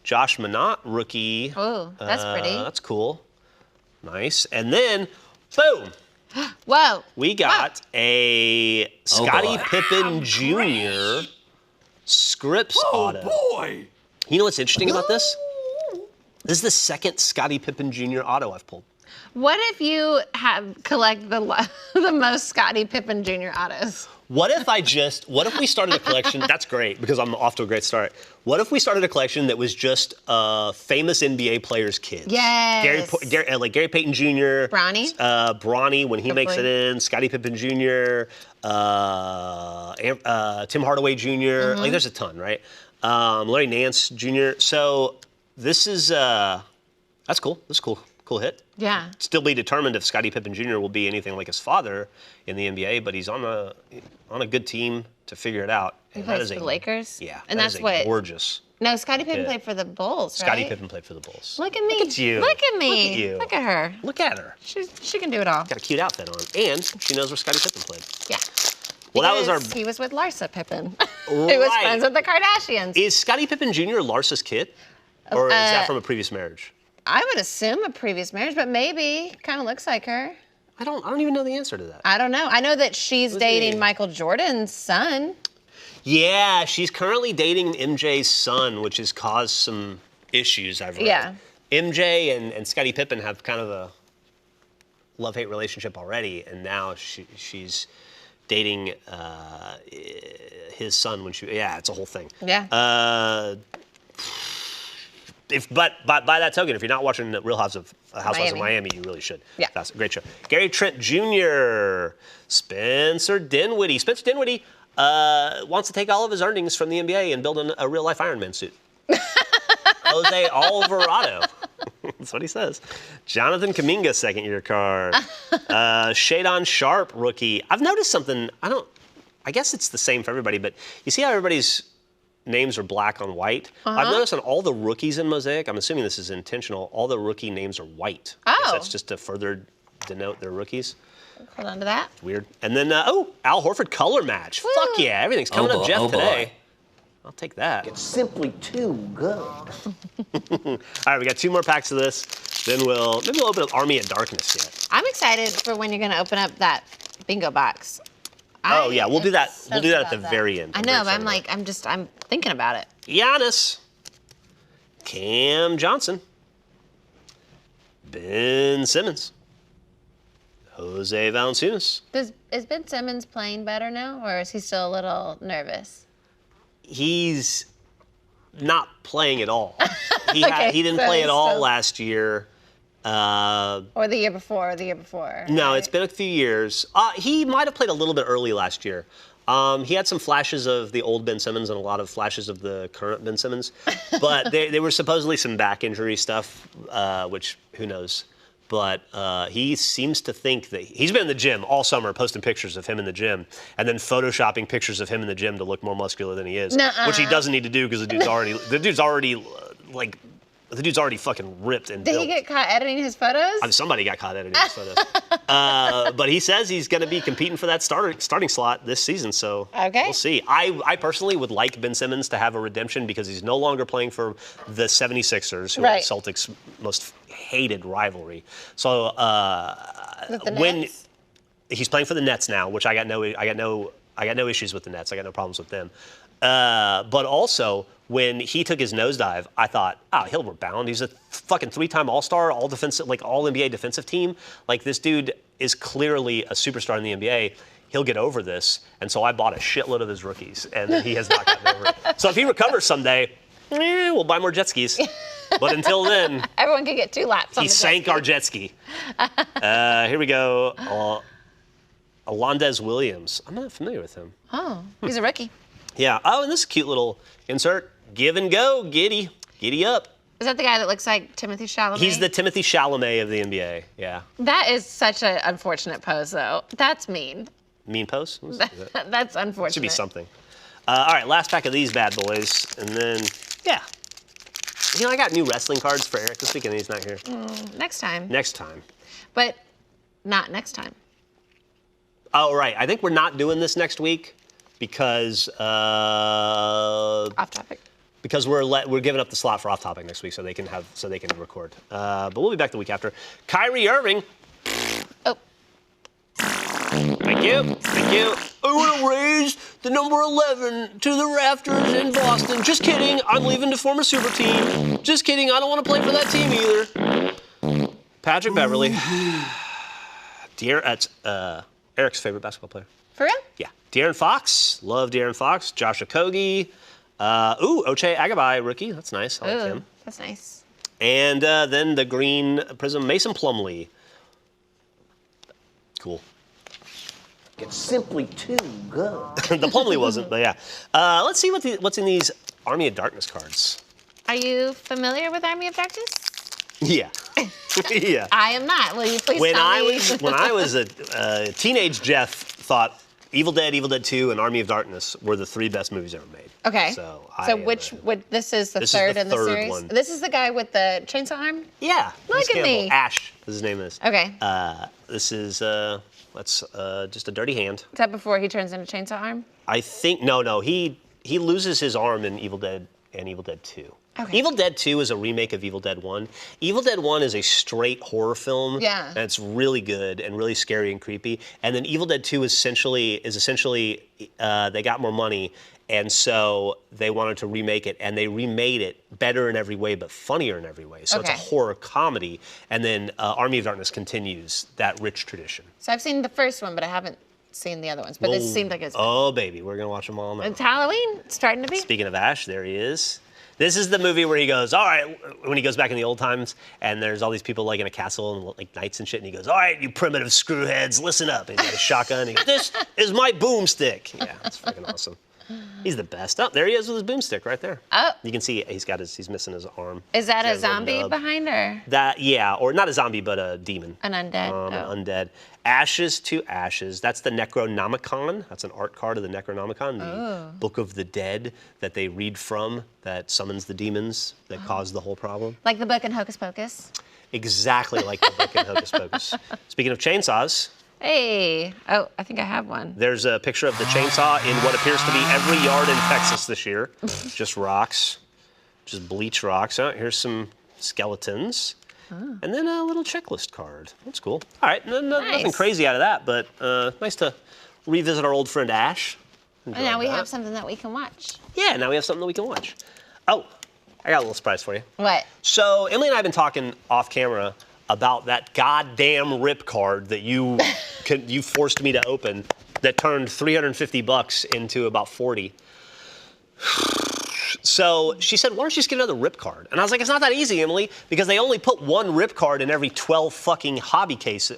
Josh Minott, rookie. Ooh, that's pretty. That's cool. Nice. And then, boom. Whoa. We got a Scottie Pippen Jr. Scripps auto. Boy! You know what's interesting about this? This is the second Scottie Pippen Jr. auto I've pulled. What if you collect the most Scottie Pippen Jr. autos? What if we started a collection? That's great, because I'm off to a great start. What if we started a collection that was just famous NBA players' kids? Yes. Like Gary Payton Jr. Bronny. Bronny, when he makes it in. Scottie Pippen Jr. Tim Hardaway Jr. Like, there's a ton, right? Larry Nance Jr. So this is, that's cool. This is cool. Cool hit. Yeah. Still be determined if Scottie Pippen Jr. will be anything like his father in the NBA, but he's on a good team to figure it out. He plays for the Lakers? Yeah. And that that's what? Gorgeous. No, Scottie Pippen played for the Bulls, right? Scottie Pippen played for the Bulls. Look at me. Look at you. Look at me. Look at you. Look at her. Look at her. She can do it all. Got a cute outfit on. And she knows where Scottie Pippen played. Yeah. Well, that was Because he was with Larsa Pippen. He was Right. friends with the Kardashians. Is Scottie Pippen Jr. Larsa's kid? Or is that from a previous marriage? I would assume a previous marriage, but maybe. Kind of looks like her. I don't even know the answer to that. I don't know. I know that she's dating Michael Jordan's son. Yeah, she's currently dating MJ's son, which has caused some issues, I've read. Yeah. MJ and Scottie Pippen have kind of a love-hate relationship already, and now she's dating his son when it's a whole thing. Yeah. But by that token, if you're not watching the Real Housewives of Miami, you really should. Yeah. That's a great show. Gary Trent Jr., Spencer Dinwiddie. Spencer Dinwiddie wants to take all of his earnings from the NBA and build a real-life Iron Man suit. Jose Alvarado. That's what he says. Jonathan Kuminga, second-year card. Shadon Sharp, rookie. I've noticed something. I guess it's the same for everybody, but you see how everybody's names are black on white? I've noticed on all the rookies in Mosaic, I'm assuming this is intentional, all the rookie names are white. Oh. That's just to further denote they're rookies. Hold on to that. Weird. And then, Al Horford color match. Woo. Fuck yeah, everything's coming up Jeff today. I'll take that. It's simply too good. All right, we got 2 more packs of this. Then maybe we'll open up Army of Darkness yet. I'm excited for when you're going to open up that bingo box. Oh yeah, we'll do that. So We'll do that at about the very end. I know, but I'm thinking about it. Giannis, Cam Johnson, Ben Simmons, Jose Valanciunas. Is Ben Simmons playing better now, or is he still a little nervous? He's not playing at all. He didn't so play he's at all still- last year. Or the year before, No, right? it's been a few years. He might have played a little bit early last year. He had some flashes of the old Ben Simmons and a lot of flashes of the current Ben Simmons. But there were supposedly some back injury stuff, which who knows. but he seems to think that he's been in the gym all summer posting pictures of him in the gym and then photoshopping pictures of him in the gym to look more muscular than he is, which he doesn't need to do because the dude's already fucking ripped and Did built. he get caught editing his photos? I mean, somebody got caught editing his photos. But he says he's going to be competing for that starting slot this season, so we'll see. I personally would like Ben Simmons to have a redemption because he's no longer playing for the 76ers, who are the Celtics' most hated rivalry. So when he's playing for the Nets now, which I got no issues with the Nets. I got no problems with them. But also, when he took his nosedive, I thought, he'll rebound. He's a fucking 3-time All-Star, all NBA defensive team. Like, this dude is clearly a superstar in the NBA. He'll get over this. And so I bought a shitload of his rookies, and he has not gotten over it. So if he recovers someday, we'll buy more jet skis. But until then, everyone can get 2 laps on the jet ski. He sank our jet ski. Here we go. Alondez Williams. I'm not familiar with him. Oh, he's a rookie. Yeah. Oh, and this cute little insert. Give and go, giddy up. Is that the guy that looks like Timothy Chalamet? He's the Timothy Chalamet of the NBA, yeah. That is such an unfortunate pose, though. That's mean. Mean pose? That's unfortunate. Should be something. All right, last pack of these bad boys, and then, yeah. You know, I got new wrestling cards for Eric this week, and he's not here. Next time. Next time. But not next time. Oh, right. I think we're not doing this next week because... Off topic. Because we're giving up the slot for Off Topic next week so they can record. But we'll be back the week after. Kyrie Irving. Oh. Thank you. I want to raise the number 11 to the rafters in Boston. Just kidding. I'm leaving to form a super team. Just kidding. I don't want to play for that team either. Patrick Beverley. Eric's favorite basketball player. For real? Yeah. De'Aaron Fox. Love De'Aaron Fox. Josh Okogie. Ochai Agbaji, rookie. That's nice. I like him. That's nice. And then the green prism, Mason Plumlee. Cool. It's simply too good. The Plumlee wasn't, but yeah. Let's see what's in these Army of Darkness cards. Are you familiar with Army of Darkness? Yeah. Yeah. I am not. Will you please tell me? When I was a teenage Jeff thought Evil Dead, Evil Dead 2, and Army of Darkness were the 3 best movies ever made. Okay. So this is the third in the series? One. This is the guy with the chainsaw arm? Yeah. Look at me. Ash, his name is. Okay. This is just a dirty hand. Is that before he turns into chainsaw arm? I think, no. He loses his arm in Evil Dead and Evil Dead 2. Okay. Evil Dead 2 is a remake of Evil Dead 1. Evil Dead 1 is a straight horror film. Yeah. And it's really good and really scary and creepy. And then Evil Dead 2 is essentially they got more money, and so they wanted to remake it, and they remade it better in every way but funnier in every way. So it's a horror comedy. And then Army of Darkness continues that rich tradition. So I've seen the first one, but I haven't seen the other ones. But this seemed like it's... Oh, baby. We're going to watch them all now. It's Halloween. It's starting to be. Speaking of Ash, there he is. This is the movie where he goes, all right, when he goes back in the old times, and there's all these people like in a castle and like knights and shit, and he goes, all right, you primitive screwheads, listen up. And he's got a shotgun, and he goes, this is my boomstick. Yeah, that's freaking awesome. He's the best. Oh, there he is with his boomstick right there. Oh. You can see he's missing his arm. Is that a zombie behind her? Or not a zombie, but a demon. An undead. An undead. Ashes to Ashes. That's the Necronomicon. That's an art card of the Necronomicon, the Book of the Dead that they read from that summons the demons that cause the whole problem. Like the book in Hocus Pocus? Exactly like the book in Hocus Pocus. Speaking of chainsaws. Hey. Oh, I think I have one. There's a picture of the chainsaw in what appears to be every yard in Texas this year. Just rocks. Just bleach rocks. Oh, here's some skeletons. And then a little checklist card. That's cool. All right, nothing crazy out of that, but nice to revisit our old friend Ash. And now we have something that we can watch. Yeah, now we have something that we can watch. Oh, I got a little surprise for you. What? So Emily and I have been talking off camera about that goddamn rip card that you forced me to open that turned $350 into about 40. So she said, why don't you just get another rip card? And I was like, it's not that easy, Emily, because they only put one rip card in every 12 fucking hobby boxes.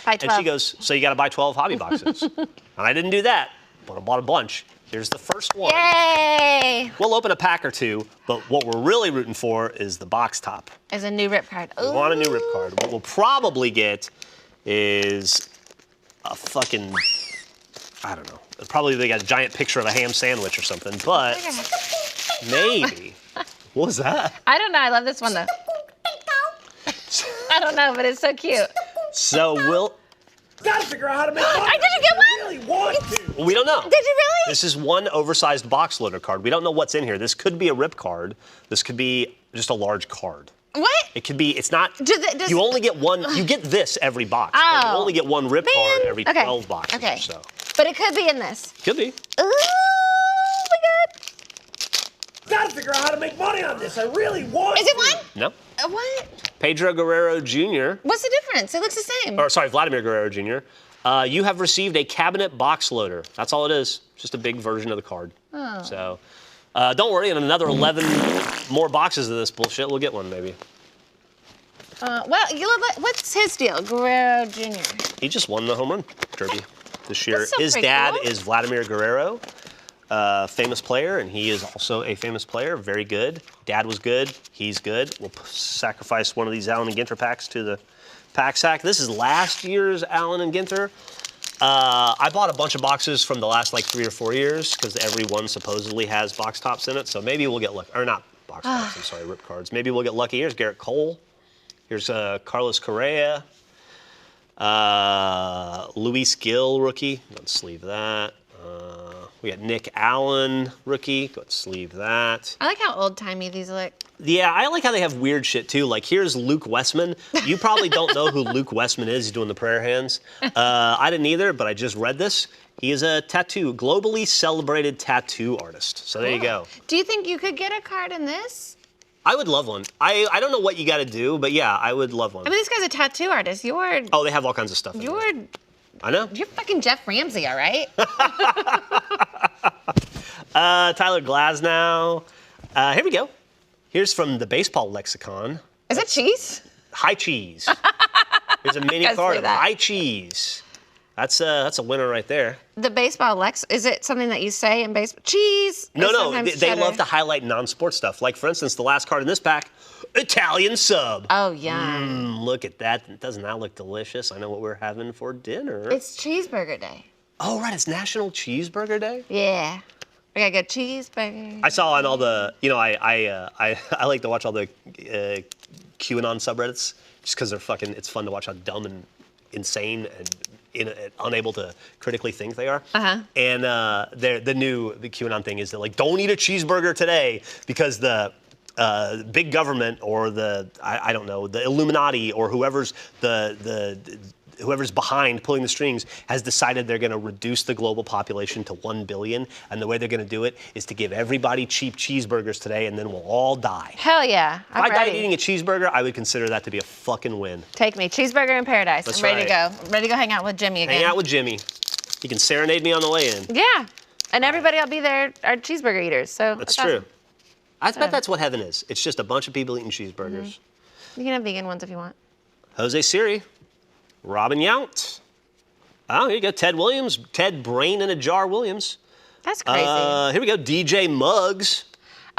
Buy 12. And she goes, so you got to buy 12 hobby boxes. And I didn't do that. but I bought a bunch. Here's the first one. Yay! We'll open a pack or two, but what we're really rooting for is the box top. Is a new rip card. We want a new rip card. What we'll probably get is a fucking, I don't know. Probably they got a giant picture of a ham sandwich or something, but maybe. What was that? I don't know. I love this one though. I don't know, but it's so cute. So we'll. Gotta figure out how to make money. Did you get one? I really want to. We don't know. Did you really? This is one oversized box loader card. We don't know what's in here. This could be a rip card. This could be just a large card. What? It could be, it's not, Does- you only get one, you get this every box. But you only get one rip card every 12 boxes Okay. or so. But it could be in this. Could be. Oh my God. Gotta figure out how to make money on this. I really want Is it to. one? No. What? Pedro Guerrero Jr., What's the difference? It looks the same. or sorry, Vladimir Guerrero Jr., you have received a cabinet box loader. That's all it is. Just a big version of the card. Oh. So don't worry, in another 11 more boxes of this bullshit, we'll get one maybe. Well, what's his deal? Guerrero Jr. He just won the home run derby this year. That's so His pretty dad cool. is Vladimir Guerrero, famous player, and he is also a famous player, very good. Dad was good, he's good. We'll sacrifice one of these Allen and Ginter packs to the pack sack. This is last year's Allen and Ginter. I bought a bunch of boxes from the last like 3 or 4 years because every one supposedly has box tops in it. So maybe we'll get lucky, or not box tops, I'm sorry, rip cards. Maybe we'll get lucky. Here's Garrett Cole. Here's Carlos Correa. Luis Gil, rookie. Go ahead and sleeve that. We got Nick Allen, rookie. Go ahead and sleeve that. I like how old-timey these look. Yeah, I like how they have weird shit too. Like here's Luke Westman. You probably don't know who Luke Westman is. He's doing the prayer hands. I didn't either, but I just read this. He is a globally celebrated tattoo artist. So there you go. Do you think you could get a card in this? I would love one. I don't know what you got to do, but yeah, I would love one. I mean, this guy's a tattoo artist. Oh, they have all kinds of stuff. You're I know. fucking Jeff Ramsey, all right? Tyler Glasnow. Here we go. Here's from the baseball lexicon. Is that cheese? High cheese. Here's a mini Gotta card see of that. high cheese. That's a winner right there. The baseball lex, is it something that you say in baseball? Cheese? Or No, sometimes they cheddar? love to highlight non-sport stuff. Like, for instance, the last card in this pack, Italian sub. Oh, yeah. Look at that. Doesn't that look delicious? I know what we're having for dinner. It's cheeseburger day. Oh, right. It's National Cheeseburger Day? Yeah. We got a good cheeseburger. I saw on all the, I like to watch all the QAnon subreddits just because they're fucking, it's fun to watch how dumb and insane and unable to critically think they are. Uh-huh. And the QAnon thing is that like, don't eat a cheeseburger today because the big government or I don't know, the Illuminati or whoever's whoever's behind pulling the strings has decided they're going to reduce the global population to 1 billion. And the way they're going to do it is to give everybody cheap cheeseburgers today and then we'll all die. Hell yeah. If I died ready. eating a cheeseburger, I would consider that to be a fucking win. Take me. Cheeseburger in paradise. That's I'm ready right. to go. I'm ready to go hang out with Jimmy again. Hang out with Jimmy. He can serenade me on the way in. Yeah. And everybody I'll be there are cheeseburger eaters. So That's awesome. true. I bet that's what heaven is. It's just a bunch of people eating cheeseburgers. You can have vegan ones if you want. Jose Siri, Robin Yount. Oh, here you go. Ted Williams. Ted Brain in a Jar Williams. That's crazy. Here we go. DJ Muggs.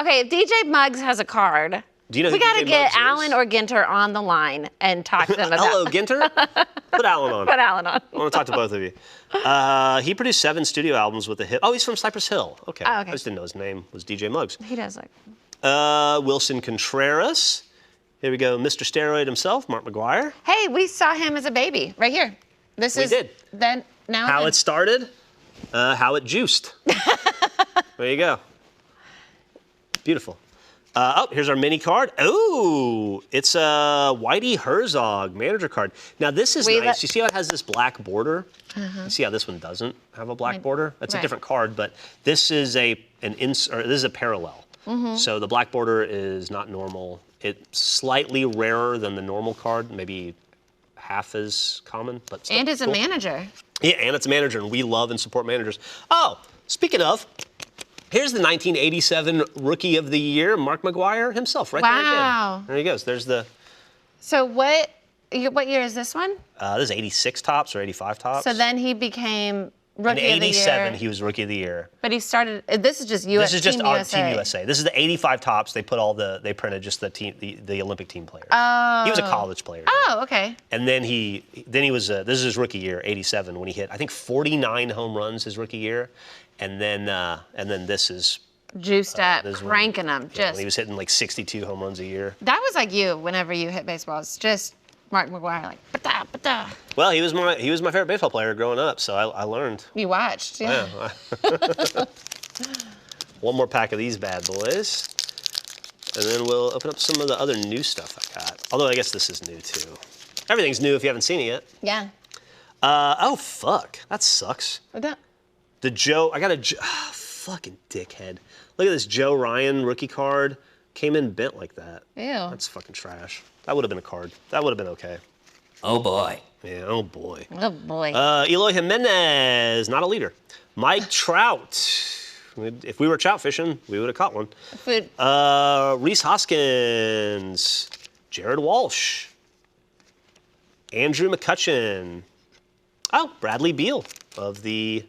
Okay, if DJ Muggs has a card, Do you know we who got to DJ get Muggs is? Alan or Ginter on the line and talk to them about Hello, Ginter. Put Alan on. Put Alan on. I want to talk to both of you. He produced 7 studio albums with a hit. Oh, he's from Cypress Hill. Okay. Oh, okay. I just didn't know his name was DJ Muggs. He does look. Wilson Contreras. Here we go. Mr. Steroid himself, Mark McGuire. Hey, we saw him as a baby right here. This We is did. Then now. How then. it started, how it juiced. There you go. Beautiful. Here's our mini card. Oh, it's a Whitey Herzog manager card. Now this is nice. You see how it has this black border? You see how this one doesn't have a black border? That's a Right. different card, but this is this is a parallel. So the black border is not normal. It's slightly rarer than the normal card, maybe half as common, but still And as a cool. manager. Yeah, and it's a manager, and we love and support managers. Oh, speaking of, here's the 1987 Rookie of the Year, Mark McGuire himself, right there Wow. again. There he goes. There's the, So what year is this one? this is 86 tops or 85 tops. So then he became Rookie In of the 87, year. he was Rookie of the Year. But he started. This is just This is just Team our USA. Team USA. This is the 85 tops. They printed just the team, the Olympic team players. Oh. He was a college player. Oh, okay. And then he was this is his rookie year, 87, when he hit I think 49 home runs his rookie year, and then this is Juiced up, this is when- cranking them. yeah, when Just he was hitting like 62 home runs a year. that was like you. Whenever you hit baseballs, just Mark McGwire, like ba-da, ba-da. Well, he was my favorite baseball player growing up, so I learned. You watched, yeah. Yeah. One more pack of these bad boys, and then we'll open up some of the other new stuff I got. Although I guess this is new too. Everything's new if you haven't seen it yet. Yeah. Oh fuck, that sucks. What that? The Joe, I got a fucking dickhead. Look at this Joe Ryan rookie card. Came in bent like that. Ew. That's fucking trash. That would have been a card. That would have been okay. Oh boy. Yeah, oh boy. Oh boy. Eloy Jimenez, not a leader. Mike Trout. If we were trout fishing, we would have caught one. Food. Reese Hoskins. Jared Walsh. Andrew McCutcheon. Oh, Bradley Beal of the...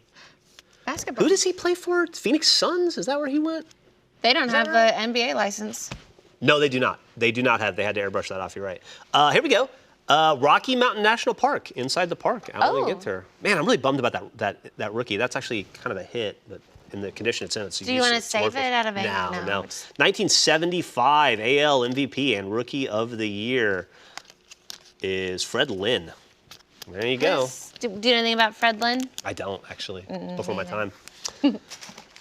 Basketball. Who does he play for? Phoenix Suns? Is that where he went? They don't have the NBA license. No, they do not. They do not have. They had to airbrush that off. You're right. Here we go. Rocky Mountain National Park, inside the park. I want to get there. Man, I'm really bummed about that rookie. That's actually kind of a hit, but in the condition it's in, it's Do you want to save it out of it? No. 1975 AL MVP and Rookie of the Year is Fred Lynn. There you go. Do you know anything about Fred Lynn? I don't, actually. Before my time.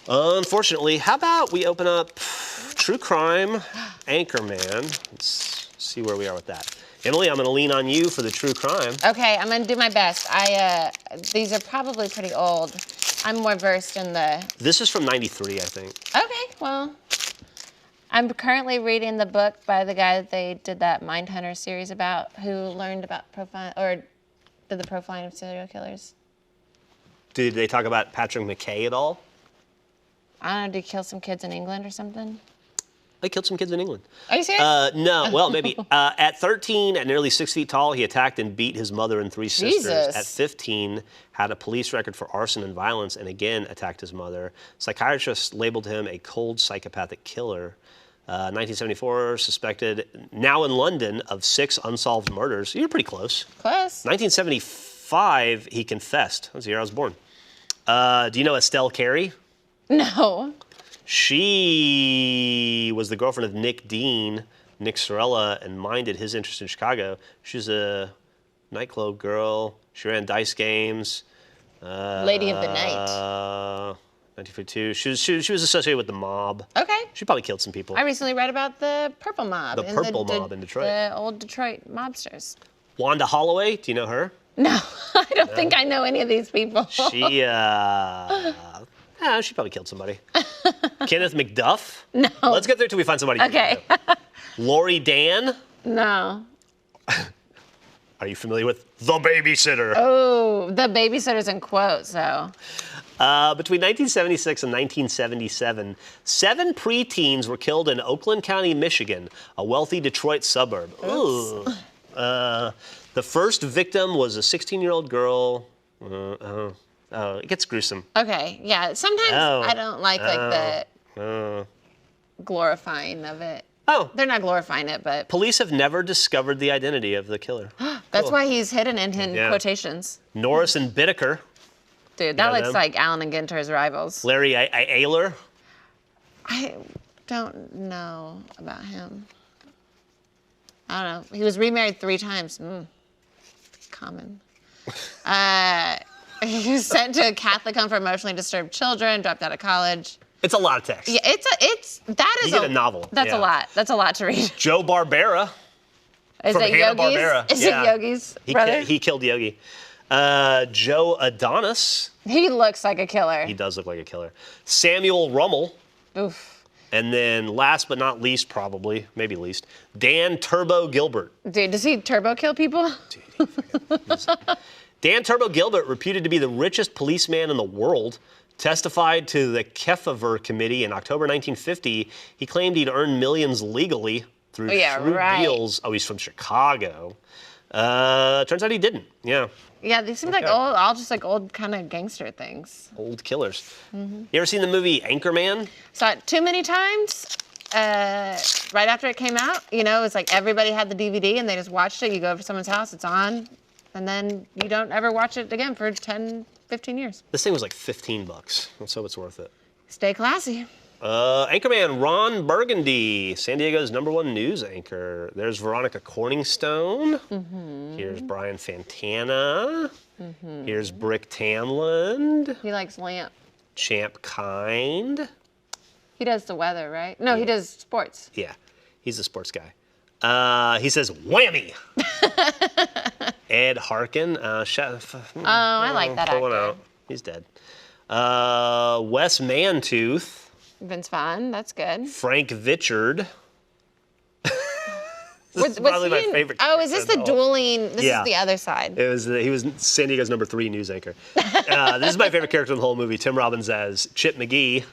Unfortunately, how about we open up True Crime Anchorman. Let's see where we are with that. Emily, I'm going to lean on you for the True Crime. Okay, I'm gonna do my best. These are probably pretty old. I'm more versed in the. This is from 93, I think. Okay, well, I'm currently reading the book by the guy that they did that Mindhunter series about, who learned about profile or did the profiling of serial killers. Did they talk about Patrick McKay at all? I don't know, did he kill some kids in England or something? They killed some kids in England. Are you serious? No, well, maybe. At 13, at nearly 6 feet tall, he attacked and beat his mother and 3 sisters. Jesus. At 15, had a police record for arson and violence, and again attacked his mother. Psychiatrists labeled him a cold psychopathic killer. 1974, suspected, now in London, of 6 unsolved murders. You're pretty close. Close. 1975, he confessed. That's the year I was born. Do you know Estelle Carey? No. She was the girlfriend of Nick Dean, Nick Sorella, and minded his interest in Chicago. She was a nightclub girl. She ran dice games. Lady of the Night. 1952. She was associated with the mob. Okay. She probably killed some people. I recently read about the Purple Mob. The Purple Mob in Detroit. The old Detroit mobsters. Wanda Holloway, do you know her? No, I don't think I know any of these people. She she probably killed somebody. Kenneth McDuff? No. Let's get there till we find somebody. Okay. Lori Dan? No. Are you familiar with The Babysitter? Oh, the babysitter's in quotes, so. Between 1976 and 1977, 7 preteens were killed in Oakland County, Michigan, a wealthy Detroit suburb. Ooh. The first victim was a 16-year-old girl. It gets gruesome. Okay, yeah. Sometimes I don't like the glorifying of it. Oh. They're not glorifying it, but Police have never discovered the identity of the killer. that's why he's hidden in quotations. Norris and Bittaker. Dude, that know looks them? like Allen and Ginter's rivals. Larry Ayler. I don't know about him. I don't know. He was remarried 3 times. Common. He was sent to a Catholic home for emotionally disturbed children, dropped out of college. It's a lot of text. Yeah, that is You get a novel. That's Yeah. a lot. That's a lot to read. Joe Barbera. Is From it Yogi's? Hanna-Barbera. Is Yeah. it Yogi's brother? He killed Yogi. Joe Adonis. He looks like a killer. He does look like a killer. Samuel Rummel. Oof. And then last but not least, probably, maybe least, Dan Turbo Gilbert. Dude, does he turbo kill people? Dan Turbo Gilbert, reputed to be the richest policeman in the world, testified to the Kefauver Committee in October 1950. He claimed he'd earned millions legally through shrewd deals. Oh, he's from Chicago. Turns out he didn't. Yeah. Yeah, these seem like old kind of gangster things. Old killers. You ever seen the movie Anchorman? Saw it too many times. Right after it came out, it was like everybody had the DVD and they just watched it. You go over to someone's house, it's on, and then you don't ever watch it again for 10, 15 years. This thing was like $15. So it's worth it. Stay classy. Anchorman Ron Burgundy, San Diego's #1 news anchor. There's Veronica Corningstone. Here's Brian Fantana. Here's Brick Tamland. He likes lamp. Champ Kind. He does the weather, right? No, he does sports. Yeah, he's a sports guy. He says whammy. Ed Harkin. Chef. I like that Pulling actor. out. He's dead. Wes Mantooth. Vince Vaughn, that's good. Frank Vichard. This is Was probably he my in- favorite. Oh, is this the character. dueling? This Yeah. is the other side. He was San Diego's #3 news anchor. This is my favorite character in the whole movie. Tim Robbins as Chip McGee.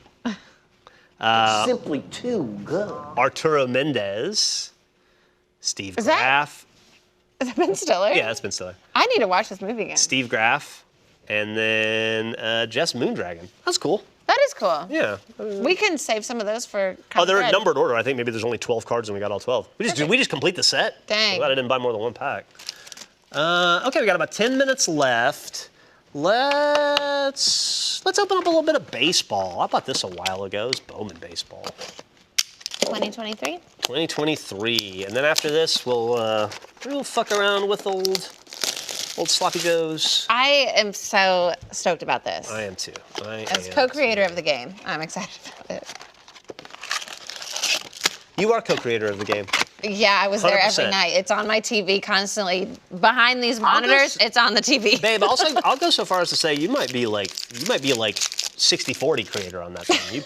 Simply too good. Arturo Mendez. Steve Is that- Graff. Is that Ben Stiller? Yeah, that's Ben Stiller. I need to watch this movie again. Steve Graff. And then Jess Moondragon. That's cool. That is cool. Yeah. We can save some of those for. Oh, they're in Red. numbered order. I think maybe there's only 12 cards and we got all 12. We just complete the set. Dang. I'm glad I didn't buy more than one pack. Okay, we got about 10 minutes left. Let's open up a little bit of baseball. I bought this a while ago. It's Bowman baseball. 2023. 2023, and then after this, we'll fuck around with old Sloppy Joes. I am so stoked about this. I am too. As co-creator of the game, I'm excited about it. You are co-creator of the game. Yeah, I was there every 100%. night. It's on my TV constantly. Behind these monitors, it's on the TV. Babe, I'll go so far as to say you might be like 60-40 creator on that thing.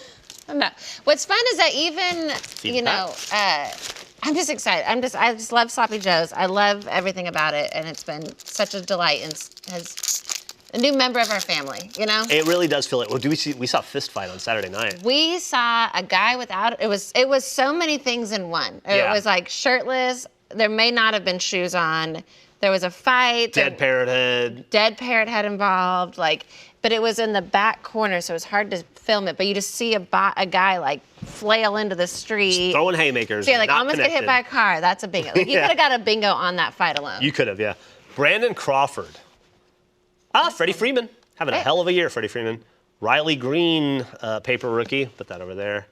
No. What's fun is that even, I'm just excited. I just love Sloppy Joe's. I love everything about it, and it's been such a delight and has a new member of our family, It really does feel like. Well, we saw Fist Fight on Saturday night. We saw a guy without, it was so many things in one. It Yeah. was like shirtless, there may not have been shoes on, there was a fight. Dead parrot head. Dead parrot head involved, but it was in the back corner, so it was hard to film it. But you just see a guy flail into the street. Throwing haymakers. So you're not almost get hit by a connected. car. That's a bingo. You could have got a bingo on that fight alone. You could have, yeah. Brandon Crawford. Freddie Freeman. Having a hell of a year, Freddie Freeman. Riley Green, paper rookie. Put that over there.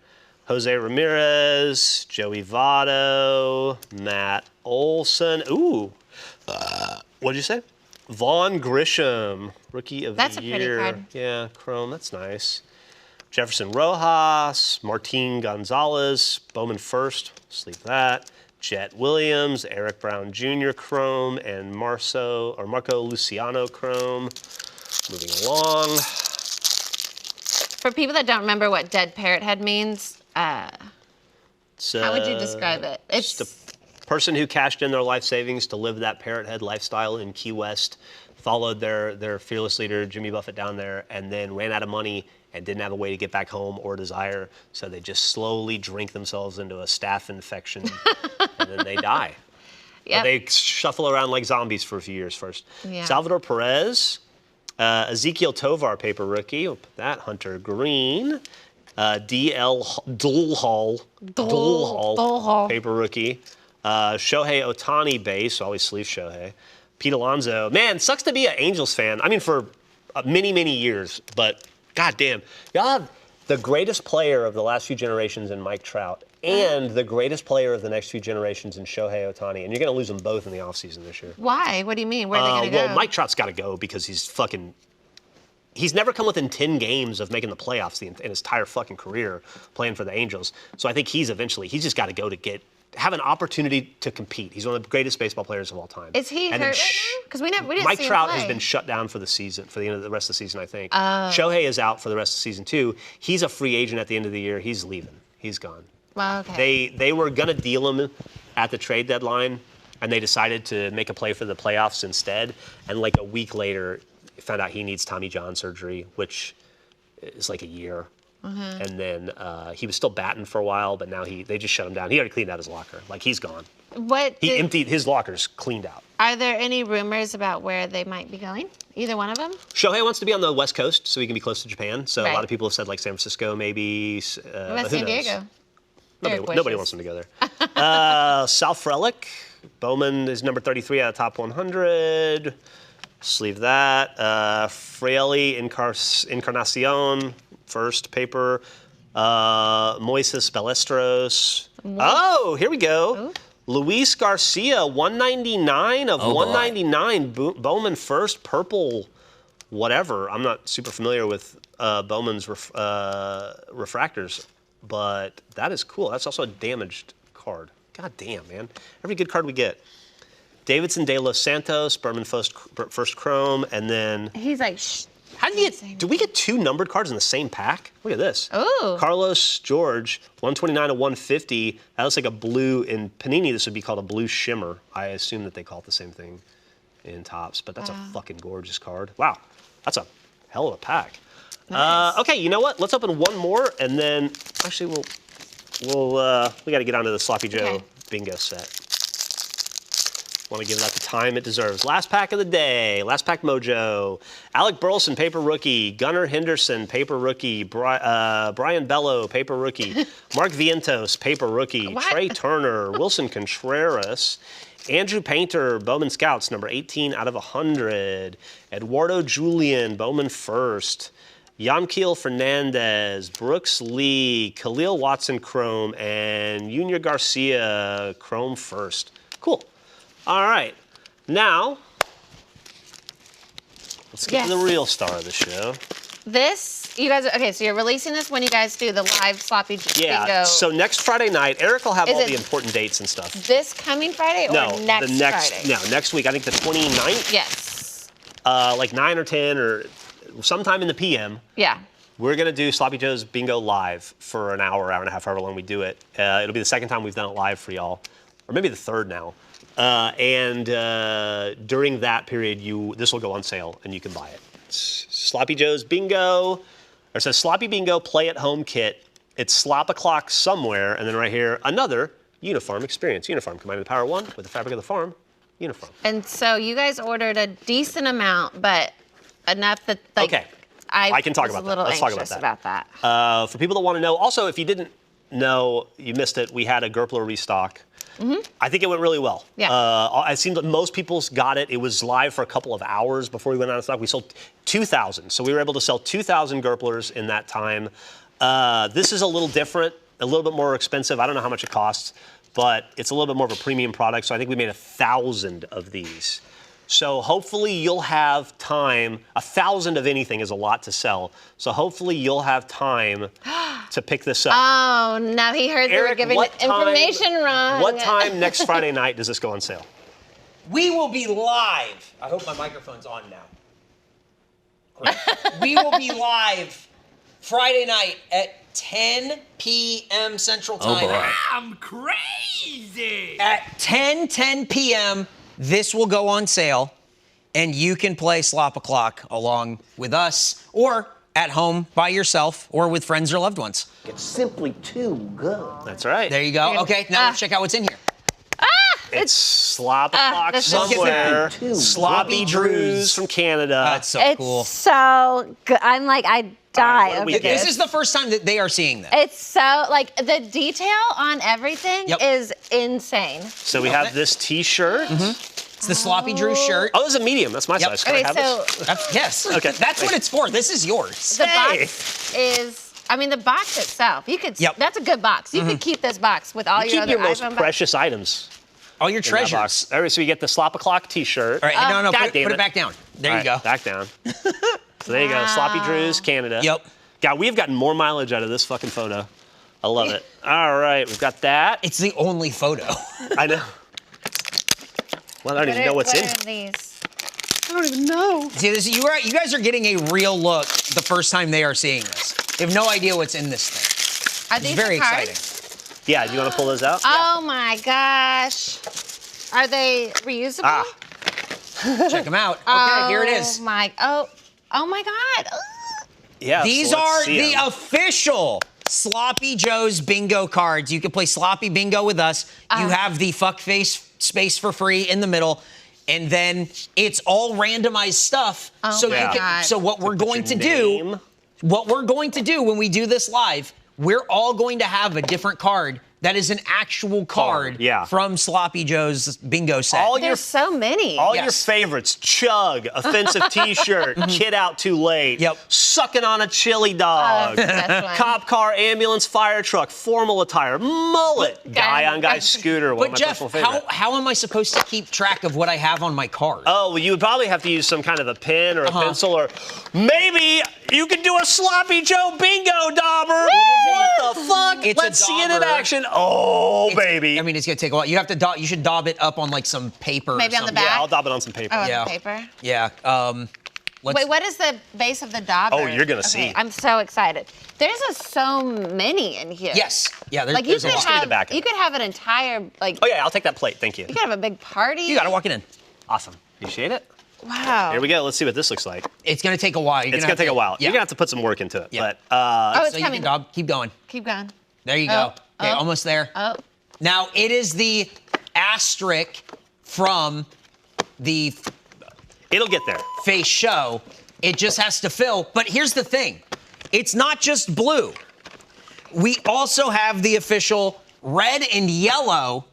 Jose Ramirez, Joey Votto, Matt Olson. Ooh. What'd you say? Vaughn Grisham, rookie of That's the a year. pretty card. Yeah, Chrome, that's nice. Jefferson Rojas, Martin Gonzalez, Bowman first, sleep that. Jet Williams, Eric Brown Jr. Chrome, and Marco Luciano Chrome. Moving along. For people that don't remember what dead parrot head means, how would you describe it? It's the person who cashed in their life savings to live that parrot head lifestyle in Key West, followed their fearless leader, Jimmy Buffett, down there, and then ran out of money and didn't have a way to get back home or desire, so they just slowly drink themselves into a staph infection, and then they die. Yep. They shuffle around like zombies for a few years first. Yeah. Salvador Perez, Ezekiel Tovar, paper rookie. We'll put that. Hunter Green, Dulhall, paper rookie. Shohei Ohtani, base. Always sleeve Shohei. Pete Alonso. Man, sucks to be an Angels fan. I mean, for many, many years, but goddamn, y'all have the greatest player of the last few generations in Mike Trout and the greatest player of the next few generations in Shohei Ohtani, and you're going to lose them both in the offseason this year. Why? What do you mean? Where are they going to Well, go? Mike Trout's got to go because he's never come within 10 games of making the playoffs in his entire fucking career playing for the Angels. So I think he's just got to go to have an opportunity to compete. He's one of the greatest baseball players of all time. Is he And hurt then right now? Because we didn't Mike see him Trout play. has been shut down for the season, for the end of the rest of the season, I think. Shohei is out for the rest of the season too. He's a free agent at the end of the year. He's leaving. He's gone. Well, okay. They were gonna deal him at the trade deadline, and they decided to make a play for the playoffs instead. And like a week later, found out he needs Tommy John surgery, which is like a year. And then he was still batting for a while, but now they just shut him down. He already cleaned out his locker. Like, he's gone. He emptied his lockers, cleaned out. Are there any rumors about where they might be going? Either one of them? Shohei wants to be on the West Coast so he can be close to Japan. So a lot Right. of people have said like San Francisco, maybe. What about San Diego? Nobody wants him to go there. Sal Frelick, Bowman is number 33 out of top 100. Sleeve that. Fraley Encarnacion, first paper. Moises Ballesteros. Oh, here we go. Ooh. Luis Garcia, 199 of 199. Bowman first, purple, whatever. I'm not super familiar with Bowman's refractors, but that is cool. That's also a damaged card. God damn, man. Every good card we get. Davidson De Los Santos, Berman first chrome, and then... He's like, shh. How do you get... Do we get 2 numbered cards in the same pack? Look at this. Ooh. Carlos George, 129 of 150. That looks like a blue. In Panini, this would be called a blue shimmer. I assume that they call it the same thing in Topps, but that's a fucking gorgeous card. Wow, that's a hell of a pack. Nice. Okay, you know what? Let's open one more, and then actually we got to get onto the Sloppy Joe bingo set. Want to give that the time it deserves. Last pack of the day. Last pack mojo. Alec Burleson, paper rookie. Gunnar Henderson, paper rookie. Brian Bello, paper rookie. Mark Vientos, paper rookie. What? Trey Turner, Wilson Contreras. Andrew Painter, Bowman Scouts, number 18 out of 100. Eduardo Julian, Bowman first. Yamkil Fernandez, Brooks Lee, Khalil Watson Chrome, and Junior Garcia Chrome first. Cool. All right, now let's get to the real star of the show. You guys, okay, so you're releasing this when you guys do the live sloppy bingo. Yeah, so next Friday night, Eric will have all the important dates and stuff. This coming Friday or next Friday? No, next week, I think the 29th. Yes. Like 9 or 10 or sometime in the PM. Yeah. We're going to do Sloppy Joe's bingo live for an hour, hour and a half, however long we do it. It'll be the second time we've done it live for y'all, or maybe the third now. During that period, this will go on sale and you can buy it. It's Sloppy Joe's Bingo, or it says Sloppy Bingo Play at Home Kit. It's slop o'clock somewhere, and then right here, another uniform experience. Uniform, combining the power of one with the fabric of the farm. Uniform. And so you guys ordered a decent amount, but enough that I can talk about that. Let's talk about that. For people that want to know, also, if you didn't know, you missed it, we had a Gerpler restock. Mm-hmm. I think it went really well. Yeah. It seemed that most people got it. It was live for a couple of hours before we went out of stock. We sold 2,000. So we were able to sell 2,000 Gerplers in that time. This is a little different, a little bit more expensive. I don't know how much it costs, but it's a little bit more of a premium product. So I think we made 1,000 of these. So hopefully you'll have time. 1,000 of anything is a lot to sell. So hopefully you'll have time to pick this up. Oh, no, he heard they were giving the information wrong. What time next Friday night does this go on sale? We will be live. I hope my microphone's on now. Great. We will be live Friday night at 10 p.m. Central Time. Oh boy. I'm crazy. At 10 p.m., this will go on sale, and you can play Slop O'Clock along with us, or at home by yourself, or with friends or loved ones. It's simply too good. That's right. There you go. Okay, now let's check out what's in here. It's slop o'clock this is somewhere. Too Sloppy good. Drews from Canada. That's so It's cool. so good. I'm like, I die. what do we over get? This this. is the first time that they are seeing this. It's so, like, the detail on everything Yep. is insane. So we have this T-shirt. It's the Sloppy Drew shirt. Oh, this is a medium. That's my size. Can I Okay, have so this? Yes. Okay. That's what it's for. This is yours. the Hey. box is, I mean, the box itself, you could, Yep. that's a good box. You could keep this box with all You your keep other your most iPhone boxes. precious items All your in that treasures. box. All right, so you get the slop o'clock T-shirt. All right, no, God put damn it back down. There All you go. right, back down. So there you go. Sloppy Drews, Canada. Yep. God, we've gotten more mileage out of this fucking photo. I love it. All right, we've got that. It's the only photo. I know. Well, I don't even know what's in What it. are these? I don't even know. See, you guys are getting a real look the first time they are seeing this. You have no idea what's in this thing. Are It's these very the cards? exciting. Yeah, do you want to pull those out? Oh my gosh. Are they reusable? Ah. Check them out. Okay, here it is. Oh my God. Ugh. Yeah. These so let's are see the 'em. official Sloppy Joe's bingo cards. You can play sloppy bingo with us. You have the fuck face space for free in the middle. And then it's all randomized stuff. So my God. so what we're going to do, when we do this live, we're all going to have a different card that is an actual card from Sloppy Joe's bingo set. There's so many. All your favorites: Chug, offensive T-shirt, kid out too late, sucking on a chili dog, cop car, ambulance, fire truck, formal attire, mullet, guy on guy scooter. One of my Geoff, personal favorites. how am I supposed to keep track of what I have on my card? Oh, well, you would probably have to use some kind of a pen or a pencil, or maybe you could do a Sloppy Joe bingo dauber. What the fuck? It's Let's a see it in dauber. action. Oh, baby. I mean, it's gonna take a while. You have to you should daub it up on like some paper. Maybe or on the something. back? Yeah, I'll daub it on some paper. Oh, Yeah. paper? Yeah. Wait, what is the base of the dauber? Oh, you're gonna see. I'm so excited. There's so many in here. Yes. Yeah. Like you there's could a lot. Give me the back of you it. could have an entire like. Oh, yeah, I'll take that plate. Thank you. You could have a big party. You gotta walk it in. Awesome. Appreciate it. Wow. Here we go. Let's see what this looks like. It's gonna take a while. It's gonna take a while. Yeah. You're gonna have to put some work into it. Yeah. But Oh, it's So you coming. can daub. Keep going. Keep going. There you go. Okay, oh. almost there. Oh. Now it is the asterisk from the it'll get there. face show. It just has to fill. But here's the thing. It's not just blue. We also have the official red and yellow.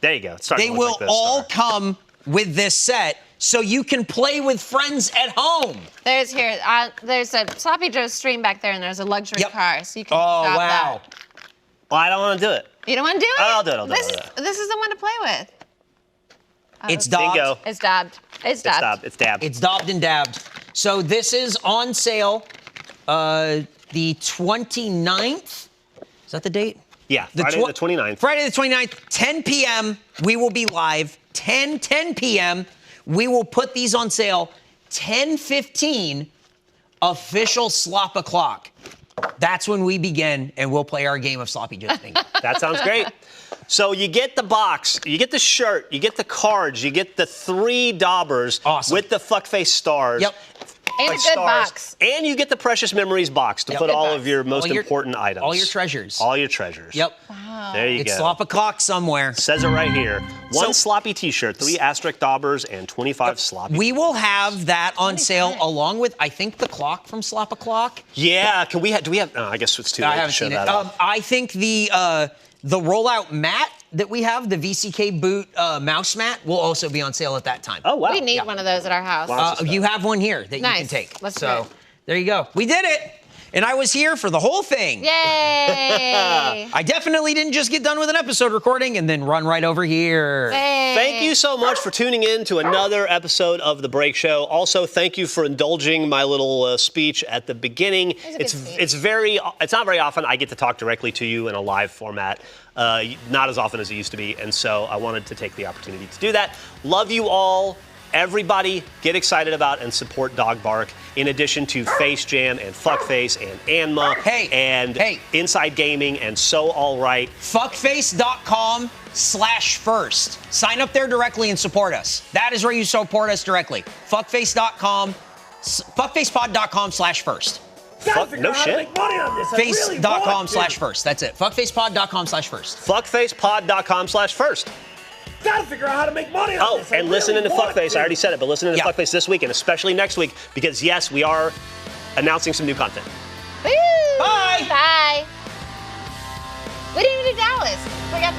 There you go. It's starting They to will look like this. all come with this set, so you can play with friends at home. There's a Sloppy Joe's stream back there, and there's a luxury Yep. car, so you can. Oh, stop wow. That. Well, I don't want to do it. You don't want to do it? I'll do it, I'll do it. This is the one to play with. It's daubed. Bingo. It's dabbed. It's dabbed. It's dabbed. It's daubed and dabbed. So this is on sale the 29th. Is that the date? Yeah, Friday the 29th. Friday the 29th, 10 p.m. We will be live. 10 p.m. We will put these on sale. 10:15 official slop o'clock. That's when we begin, and we'll play our game of Sloppy Joe's bingo. That sounds great. So you get the box, you get the shirt, you get the cards, you get the 3 daubers with the fuckface stars. Yep. And a good box. And you get the Precious Memories box to put Good all box. of your most All your- important items. all your treasures. All your treasures. Yep. There you It's go. slop o'clock somewhere. Says it right here. One So- sloppy t-shirt, 3 asterisk daubers, and 25 sloppy. We will have that on sale along with, I think, the clock from Slop O'Clock. Yeah, do we have, I guess it's too late I to haven't show seen it. that off. I think the rollout mat that we have, the VCK boot mouse mat, will also be on sale at that time. Oh, wow. We need one of those at our house. Wow. You have one here that you can Nice. take. Let's do so it. there you go. We did it. And I was here for the whole thing. Yay! I definitely didn't just get done with an episode recording and then run right over here. Yay. Thank you so much for tuning in to another episode of The Break Show. Also, thank you for indulging my little speech at the beginning. was a good speech. It's not very often I get to talk directly to you in a live format. Not as often as it used to be, and so I wanted to take the opportunity to do that. Love you all. Everybody get excited about and support Dog Bark, in addition to Face Jam and Fuckface and Anma and Inside Gaming and So All Right. Fuckface.com/first. Sign up there directly and support us. That is where you support us directly. Fuckfacepod.com/first. No shit. Make money on this. I really want to. Face.com/first. That's it. Fuckfacepod.com/first. Fuckfacepod.com/first. Gotta figure out how to make money on this. I And listening really to want Fuckface, I already said it, but listening to Yeah. Fuckface this week and especially next week, because yes, we are announcing some new content. Woo! Bye. Bye. We didn't even do Dallas. We got